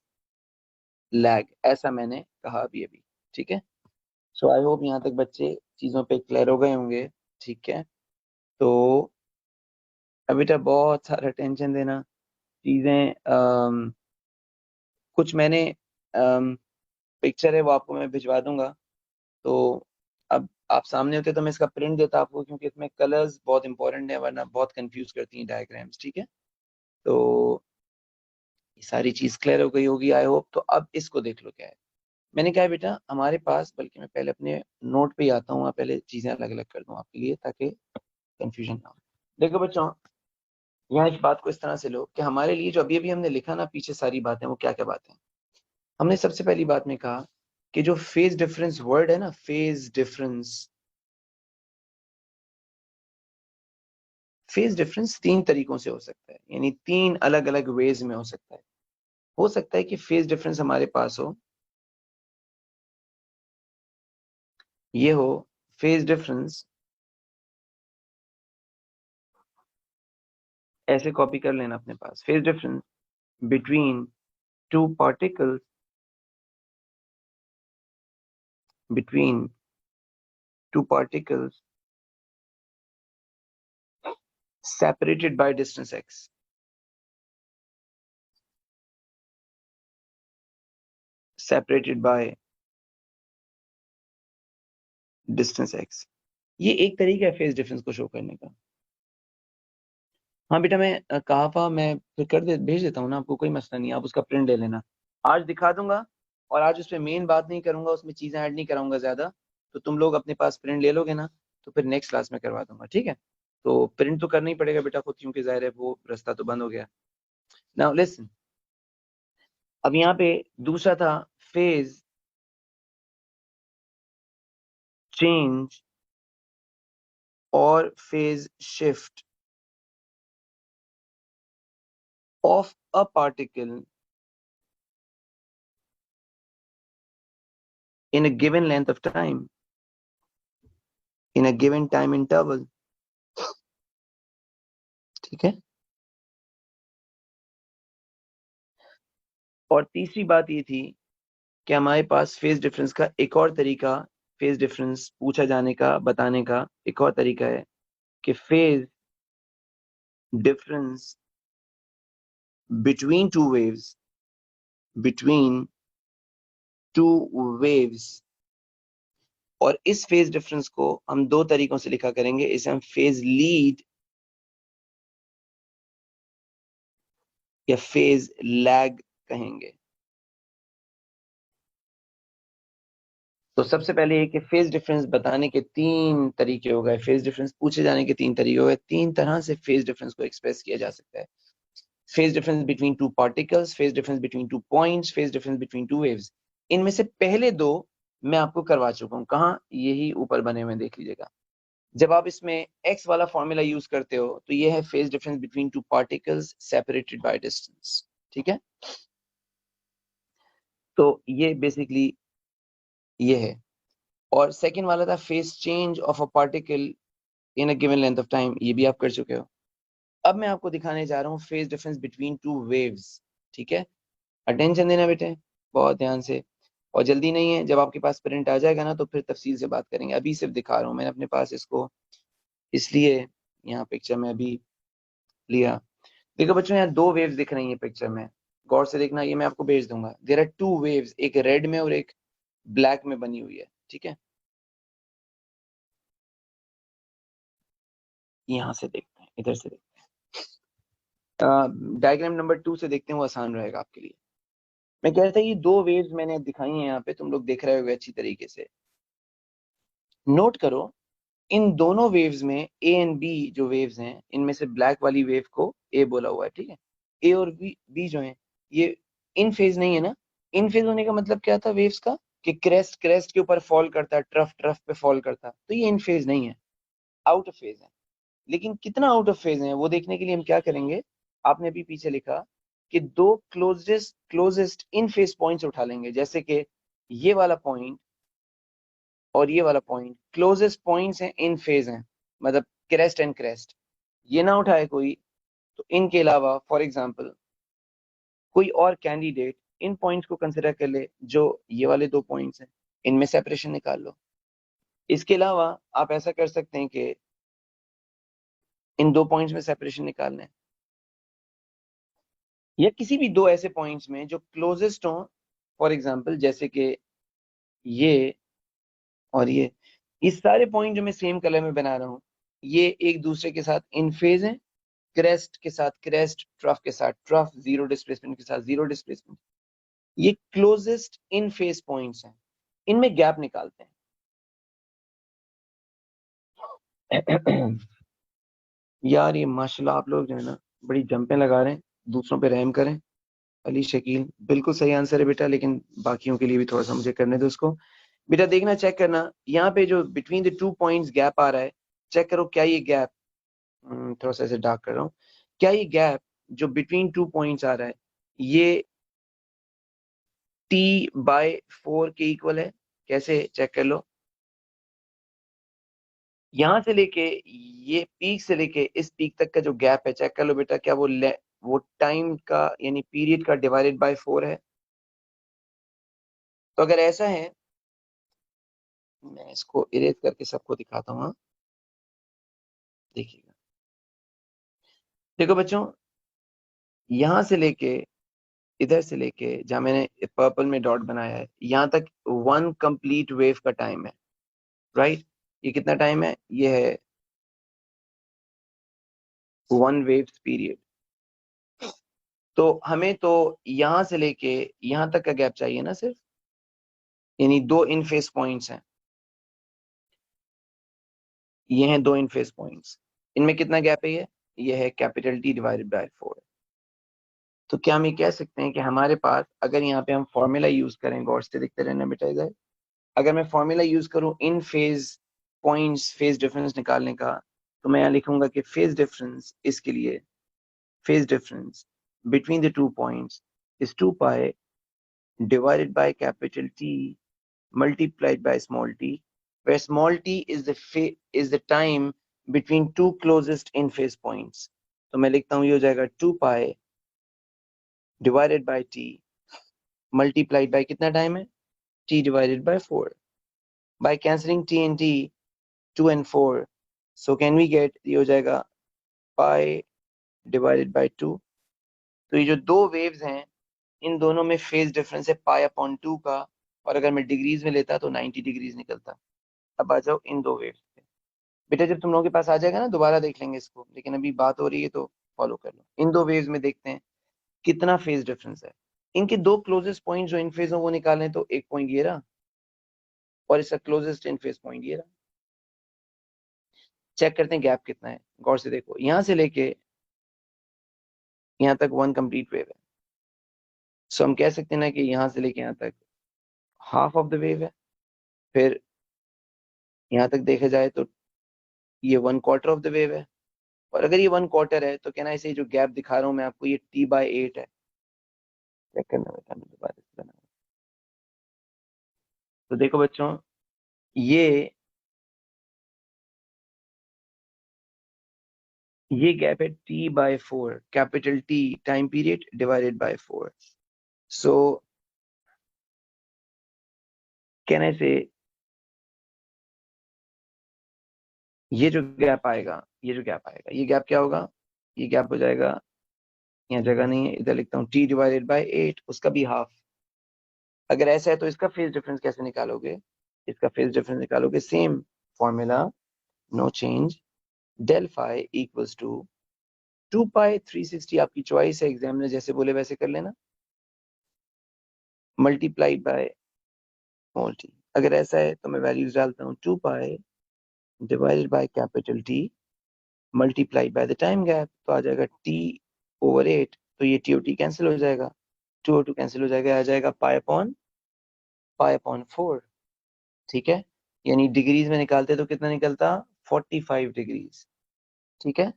lag, ऐसा मैंने कहा अभी अभी. ठीक है, सो आई होप यहाँ तक बच्चे चीजों पे क्लियर हो गए होंगे. ठीक है, तो अब बेटा बहुत सारा टेंशन देना चीजें, कुछ मैंने पिक्चर है वो आपको मैं भिजवा दूंगा. तो अब आप सामने होते तो मैं इसका प्रिंट देता आपको, क्योंकि इसमें कलर्स बहुत इंपॉर्टेंट है, वरना बहुत कंफ्यूज करती हैं डायग्राम्स. ठीक है, तो ये सारी चीज क्लियर हो गई होगी आई होप. तो अब इसको देख लो क्या है. मैंने कहा है बेटा हमारे पास, बल्कि मैं पहले अपने नोट पे ही आता हूँ, पहले चीजें अलग अलग कर दूं आपके लिए ताकि कंफ्यूजन ना हो. देखो बच्चों, यहाँ इस बात को इस तरह से लो कि हमारे लिए जो अभी अभी हमने लिखा ना पीछे सारी बातें, वो क्या क्या बातें. हमने सबसे पहली बात में कहा कि जो फेज डिफरेंस वर्ड है ना, फेज डिफरेंस, फेज डिफरेंस तीन तरीकों से हो सकता है, यानी तीन अलग अलग वेज में हो सकता है. हो सकता है कि फेज डिफरेंस हमारे पास हो, ये हो फेज डिफरेंस, ऐसे कॉपी कर लेना अपने पास. Phase difference between two particles, between two particles separated by distance x, separated by distance x. ये एक तरीका है फेज डिफरेंस को शो करने का. हाँ बेटा मैं कहा मैं फिर कर दे भेज देता हूँ ना आपको, कोई मसला नहीं, आप उसका प्रिंट ले लेना. आज दिखा दूंगा और आज उस पर मेन बात नहीं करूंगा, उसमें चीजें ऐड नहीं कराऊंगा ज्यादा. तो तुम लोग अपने पास प्रिंट ले लोगे ना, तो फिर नेक्स्ट क्लास में करवा दूंगा. ठीक है, तो प्रिंट तो करना ही पड़ेगा बेटा खुद, क्योंकि जाहिर है वो रास्ता तो बंद हो गया. नाउ लिसन, अब यहाँ पे दूसरा था फेज चेंज और phase shift. of a particle in a given length of time, in a given time interval. ठीक है। और तीसरी बात ये थी कि हमारे पास फेज डिफरेंस का एक और तरीका, फेज डिफरेंस पूछा जाने का, बताने का एक और तरीका है कि phase difference between two waves, between two waves. और इस फेज डिफरेंस को हम दो तरीकों से लिखा करेंगे, इसे हम फेज लीड या फेज लैग कहेंगे। तो सबसे पहले ये कि फेज डिफरेंस बताने के तीन तरीके हो गए, फेज डिफरेंस पूछे जाने के तीन तरीके हो गए। तीन तरह से फेज डिफरेंस को एक्सप्रेस किया जा सकता है। Phase difference between two particles, phase difference between two points, phase difference between two waves. इनमें से पहले दो मैं आपको करवा चुका हूं। कहाँ? यही ऊपर बने हुए देख लीजिएगा। जब आप इसमें x वाला फॉर्मूला यूज करते हो तो ये है phase difference between two particles separated by distance. ठीक है, तो ये बेसिकली ये है। और सेकंड वाला था phase change of a particle in a given length of time, ये भी आप कर चुके हो। अब मैं आपको दिखाने जा रहा हूँ phase difference between two waves. ठीक है, अटेंशन देना बेटे बहुत ध्यान से, और जल्दी नहीं है, जब आपके पास प्रिंट आ जाएगा ना तो फिर तफसील से बात करेंगे। अभी सिर्फ दिखा रहा हूँ मैंने अपने पास इसको, इसलिए यहाँ पिक्चर में अभी लिया। देखो बच्चों, यहाँ दो वेव्स दिख रही हैं पिक्चर में, गौर से देखना, ये मैं आपको भेज दूंगा। देयर आर टू वेव्स, एक रेड में और एक ब्लैक में बनी हुई है। ठीक है, यहाँ से देखते हैं, इधर से देखते हैं, डायग्राम नंबर 2 से देखते हैं, वो आसान रहेगा आपके लिए। मैं कह रहा था ये दो वेव्स मैंने दिखाई हैं यहाँ पे, तुम लोग देख रहे होगे अच्छी तरीके से। नोट करो, इन दोनों वेव्स में ए एंड बी जो वेव्स हैं, इनमें से ब्लैक वाली वेव को ए बोला हुआ है। ठीक है, ए और बी जो है ये इन फेज नहीं है ना। इन फेज होने का मतलब क्या था वेव्स का, कि क्रेस्ट क्रेस्ट के ऊपर फॉल करता है, ट्रफ ट्रफ पे फॉल करता है, तो ये इन फेज नहीं है, आउट ऑफ फेज है। लेकिन कितना आउट ऑफ फेज है वो देखने के लिए हम क्या करेंगे, आपने अभी पीछे लिखा कि दो closest closest in phase points उठा लेंगे, जैसे कि ये वाला पॉइंट और ये वाला पॉइंट क्लोजेस्ट पॉइंट्स हैं, इन फेज हैं, मतलब क्रेस्ट एंड क्रेस्ट। ये ना उठाए कोई, तो इनके अलावा फॉर एग्जांपल कोई और कैंडिडेट इन पॉइंट्स को कंसिडर कर ले, जो ये वाले दो पॉइंट्स हैं, इनमें सेपरेशन निकाल लो। इसके अलावा आप ऐसा कर सकते हैं कि इन दो पॉइंट्स में सेपरेशन निकालना है, या किसी भी दो ऐसे पॉइंट्स में जो क्लोजेस्ट हो, फॉर एग्जांपल जैसे कि ये और ये। इस सारे पॉइंट जो मैं सेम कलर में बना रहा हूँ, ये एक दूसरे के साथ इन फेज हैं, क्रेस्ट के साथ क्रेस्ट, ट्रफ के साथ ट्रफ, जीरो डिस्प्लेसमेंट के साथ जीरो डिस्प्लेसमेंट। ये क्लोजेस्ट इन फेस पॉइंट्स हैं, इनमें गैप निकालते हैं। यार ये माशाल्लाह आप लोग जो है ना बड़ी जंपें लगा रहे हैं, दूसरों पे रहम करें। अली शकील बिल्कुल सही आंसर है बेटा, लेकिन बाकियों के लिए भी थोड़ा सा मुझे करने दो उसको। बेटा देखना, चेक करना, यहाँ पे जो between the two points gap आ रहा है, चेक करो क्या ये गैप, थोड़ा सा ऐसे डार्क कर रहा हूँ, क्या ये गैप जो बिटवीन टू पॉइंट्स आ रहा है ये T/4 के इक्वल है? कैसे चेक कर लो, यहां से लेके ये पीक से लेके इस पीक तक का जो गैप है, चेक कर लो बेटा, क्या वो टाइम का यानी पीरियड का डिवाइडेड बाय 4 है? तो अगर ऐसा है, मैं इसको इरेज करके सबको दिखाता हूँ। हाँ, देखिएगा, देखो बच्चों, यहां से लेके इधर से लेके जहां मैंने पर्पल में डॉट बनाया है, यहां तक वन कंप्लीट वेव का टाइम है, राइट? ये कितना टाइम है? ये है वन वेव पीरियड। तो हमें तो यहां से लेके यहां तक का गैप चाहिए ना सिर्फ, यानी दो इन फेस पॉइंट्स हैं, ये हैं दो इन फेस पॉइंट्स, इनमें कितना गैप है? ये है कैपिटल टी डिवाइडेड बाय 4। तो क्या हम ये कह सकते हैं कि हमारे पास, अगर यहाँ पे हम फॉर्मूला यूज करें, गौर से देखते रहना बेटा इधर, अगर मैं फॉर्मूला यूज करूं इन फेज पॉइंट्स फेज डिफरेंस निकालने का, तो मैं यहाँ लिखूंगा कि फेज डिफरेंस, इसके लिए phase difference between the 2 points is 2 pi divided by capital T multiplied by small t, where small t is the time between two closest in phase points. तो मैं लिखता हूँ ये हो जाएगा 2 pi divided by t multiplied by कितना टाइम है t divided by 4. By cancelling t and t 2 and 4, so can we get ये हो जाएगा pi divided by 2. तो ये जो दो वेव्स हैं इन दोनों में फेज डिफरेंस है पाई अपॉन 2 का, और अगर मैं डिग्रीज में लेता तो 90 डिग्रीज निकलता. अब आ जाओ इन दो वेव्स पे. बेटा जब तुम लोगों के पास आ जाएगा ना दोबारा देख लेंगे इसको, लेकिन अभी बात हो रही है तो फॉलो कर लो. इन दो वेव्स में देखते हैं कितना फेज डिफरेंस है. इनके दो क्लोजेस्ट पॉइंट जो इन फेज हो वो निकालें तो एक पॉइंट ये रहा और इसका क्लोजेस्ट इन फेज पॉइंट ये रहा. चेक करते हैं गैप कितना है. गौर से देखो, यहां से लेके यहां तक वन कंप्लीट वेव है. सो हम कह सकते हैं ना कि यहां से लेके यहां तक हाफ ऑफ द वेव है. फिर यहां तक देखा जाए तो ये 1/4 ऑफ द वेव है. और अगर ये 1/4 है तो कहना इसे जो गैप दिखा रहा हूं मैं आपको ये t/8 है. चेक करना बेटा, मैं दोबारा से बना. तो देखो बच्चों, ये गैप है t/4, capital T time period divided by 4. So can I से ये जो गैप आएगा ये गैप क्या होगा. ये गैप हो जाएगा, यहाँ जगह नहीं है इधर लिखता हूँ t डिवाइडेड बाय 8, उसका भी हाफ. अगर ऐसा है तो इसका फेज डिफरेंस कैसे निकालोगे. इसका फेज डिफरेंस निकालोगे same formula, no change. Del phi equals to 2 pi 360, आपकी चॉइस है, एग्जामिनर जैसे बोले वैसे कर लेना, मल्टीप्लाइड बाय स्मॉल टी. अगर ऐसा है तो मैं वैल्यूज डालता हूँ 2 पाई divided by capital T multiplied by the time gap. तो आ जाएगा t/8. तो ये टी ओ टी कैंसिल हो जाएगा, 2 और 2 कैंसिल हो जाएगा, आ जाएगा पाई अपॉन 4. ठीक है, यानी डिग्रीज में निकालते तो कितना निकलता 45 डिग्रीज. ठीक है.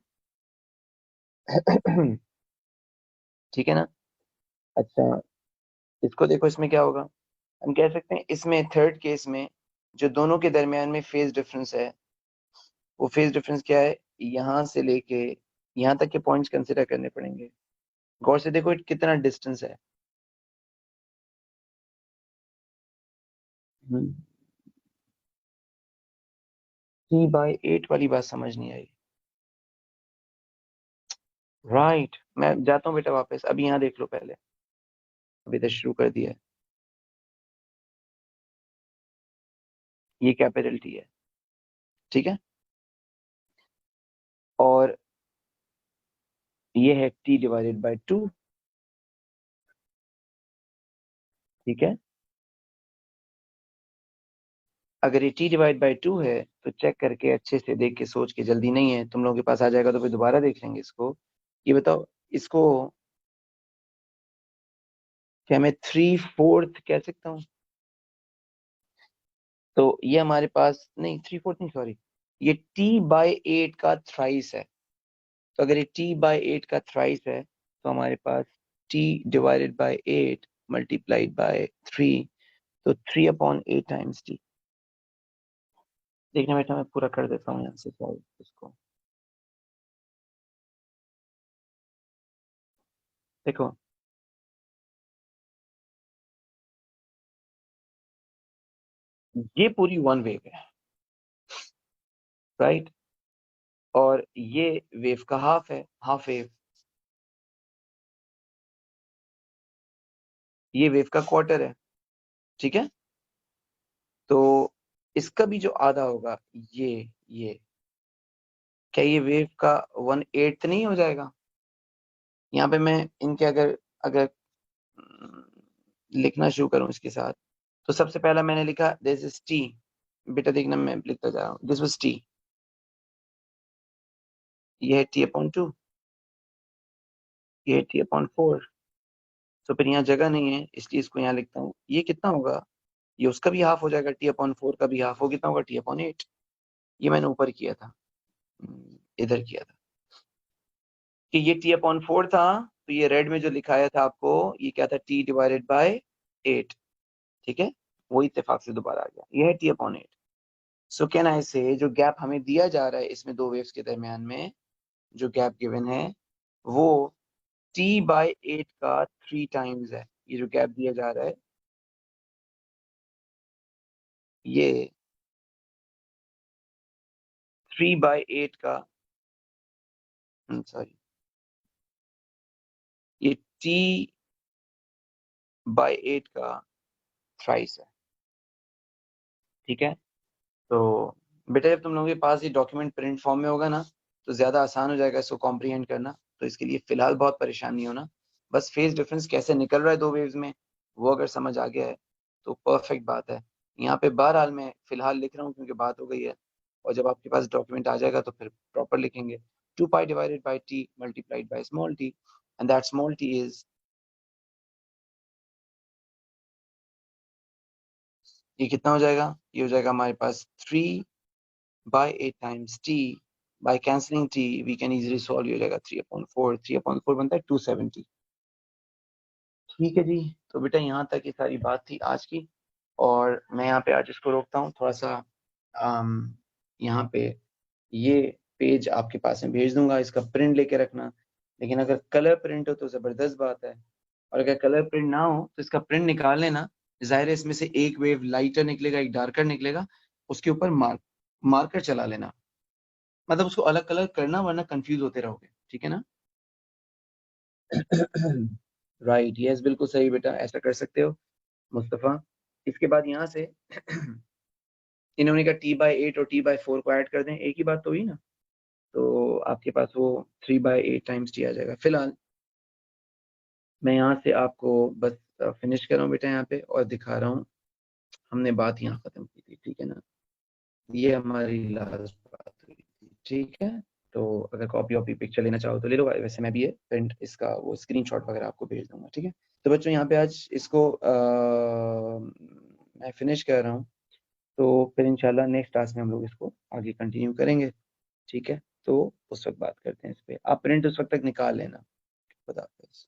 ठीक है ना. अच्छा इसको देखो, इसमें क्या होगा. हम कह सकते हैं इसमें थर्ड केस में जो दोनों के दरमियान में फेज डिफरेंस है वो फेज डिफरेंस क्या है, यहां से लेके यहां तक के पॉइंट्स कंसिडर करने पड़ेंगे. गौर से देखो कितना डिस्टेंस है. t/8 वाली बात समझ नहीं आई. राइट मैं जाता हूँ बेटा वापस. अभी यहाँ देख लो पहले, अभी तो शुरू कर दिया है. ये कैपिटल टी है. ठीक है. और ये है t डिवाइडेड बाय 2. ठीक है. अगर ये t डिवाइड बाय 2 है तो चेक करके अच्छे से देख के सोच के, जल्दी नहीं है तुम लोगों के पास आ जाएगा तो फिर दोबारा देख लेंगे इसको. ये बताओ इसको क्या मैं 3/4 कह सकता हूँ. तो ये हमारे पास नहीं 3/4 नहीं, सॉरी, ये t/8 का थ्राइस है. तो अगर ये t/8 का थ्राइस है तो हमारे पास t divided by 8 multiplied by 3, तो 3/8 टाइम्स t. देखना बेटा मैं पूरा कर देता हूँ यहाँ से सॉल्व इसको. देखो ये पूरी वन वेव है, राइट. और ये वेव का हाफ है, हाफ वेव. ये वेव का क्वार्टर है. ठीक है. तो इसका भी जो आधा होगा ये क्या ये वेव का 1/8 नहीं हो जाएगा. यहाँ पे मैं इनके अगर अगर लिखना शुरू करूं इसके साथ, तो सबसे पहला मैंने लिखा दिस इज टी. बेटा देखना मैं लिखता जा रहा हूँ, दिस वाज टी, ये है t/2, ये है t/4. तो फिर यहाँ जगह नहीं है इसलिए इसको यहाँ लिखता हूँ. ये कितना होगा, ये उसका भी हाफ हो जाएगा, t/4 का भी हाफ हो, कितना होगा t/8. ये मैंने ऊपर किया था, इधर किया था कि ये t/4 था तो ये रेड में जो लिखाया था आपको, ये क्या था, t डिवाइडेड बाय 8, ठीक है, वो इत्तेफाक से दोबारा आ गया, ये है t/8। सो कैन आई से जो गैप हमें दिया जा रहा है इसमें दो वेव्स के दरमियान में, जो गैप गिवन है वो t/8 का 3 टाइम्स है। ये जो गैप दिया जा रहा है ये 3/8 का, सॉरी, ये t/8 का थ्राइस है, ठीक है। तो बेटा जब तुम लोगों के पास ये डॉक्यूमेंट प्रिंट फॉर्म में होगा ना, तो ज़्यादा आसान हो जाएगा इसको कॉम्प्रिहेंड करना। तो इसके लिए फ़िलहाल बहुत परेशान नहीं होना, बस फेज डिफरेंस कैसे निकल रहा है दो वेव्स में, वो अगर समझ आ गया है तो परफेक्ट बात है। यहाँ पे बहरहाल मैं फ़िलहाल लिख रहा हूँ क्योंकि बात हो गई है, और जब आपके पास डॉक्यूमेंट आ जाएगा तो फिर प्रॉपर लिखेंगे। 2 पाई divided by T multiplied by small T, and that small T is, ये कितना हो जाएगा, ये हो जाएगा हमारे पास 3/8 times t, by cancelling t we can easily solve, ये हो जाएगा 3/4, 3/4 बनता है 270। ठीक है जी, तो बेटा यहाँ तक ये सारी बात थी आज की, और मैं यहाँ पे आज इसको रोकता हूँ थोड़ा सा। यहाँ पे ये पेज आपके पास में भेज दूंगा, इसका प्रिंट लेके रखना, लेकिन अगर कलर प्रिंट हो तो ज़बरदस्त बात है, और अगर कलर प्रिंट ना हो तो इसका प्रिंट निकाल लेना। जाहिर है इसमें से एक वेव लाइटर निकलेगा, एक डार्कर निकलेगा, उसके ऊपर मार्कर चला लेना, मतलब उसको अलग कलर करना, वरना कंफ्यूज होते रहोगे, ठीक है ना। राइट, यस, बिल्कुल सही बेटा, ऐसा कर सकते हो मुस्तफ़ा। इसके बाद यहाँ से इन्होंने कहा t/8 और t/4 को ऐड कर दें, एक ही बात तो हुई ना, तो आपके पास वो 3/8 टाइम्स टी आ जाएगा। फिलहाल मैं यहाँ से आपको बस फिनिश कर रहा हूँ बेटा यहाँ पे, और दिखा रहा हूँ हमने बात यहाँ खत्म की थी, ठीक है ना, ये हमारी लास्ट बात हुई थी, ठीक है। तो अगर कॉपी वॉपी पिक्चर लेना चाहो तो ले लो, वैसे मैं भी ये प्रिंट इसका वो स्क्रीनशॉट वगैरह आपको भेज दूंगा, ठीक है। तो बच्चों यहाँ पे आज इसको मैं फिनिश कर रहा हूँ, तो फिर इंशाल्लाह नेक्स्ट क्लास में हम लोग इसको आगे कंटिन्यू करेंगे, ठीक है। तो उस वक्त बात करते हैं इस पे, आप प्रिंट उस वक्त तक निकाल लेना। खुदा हाफिज़।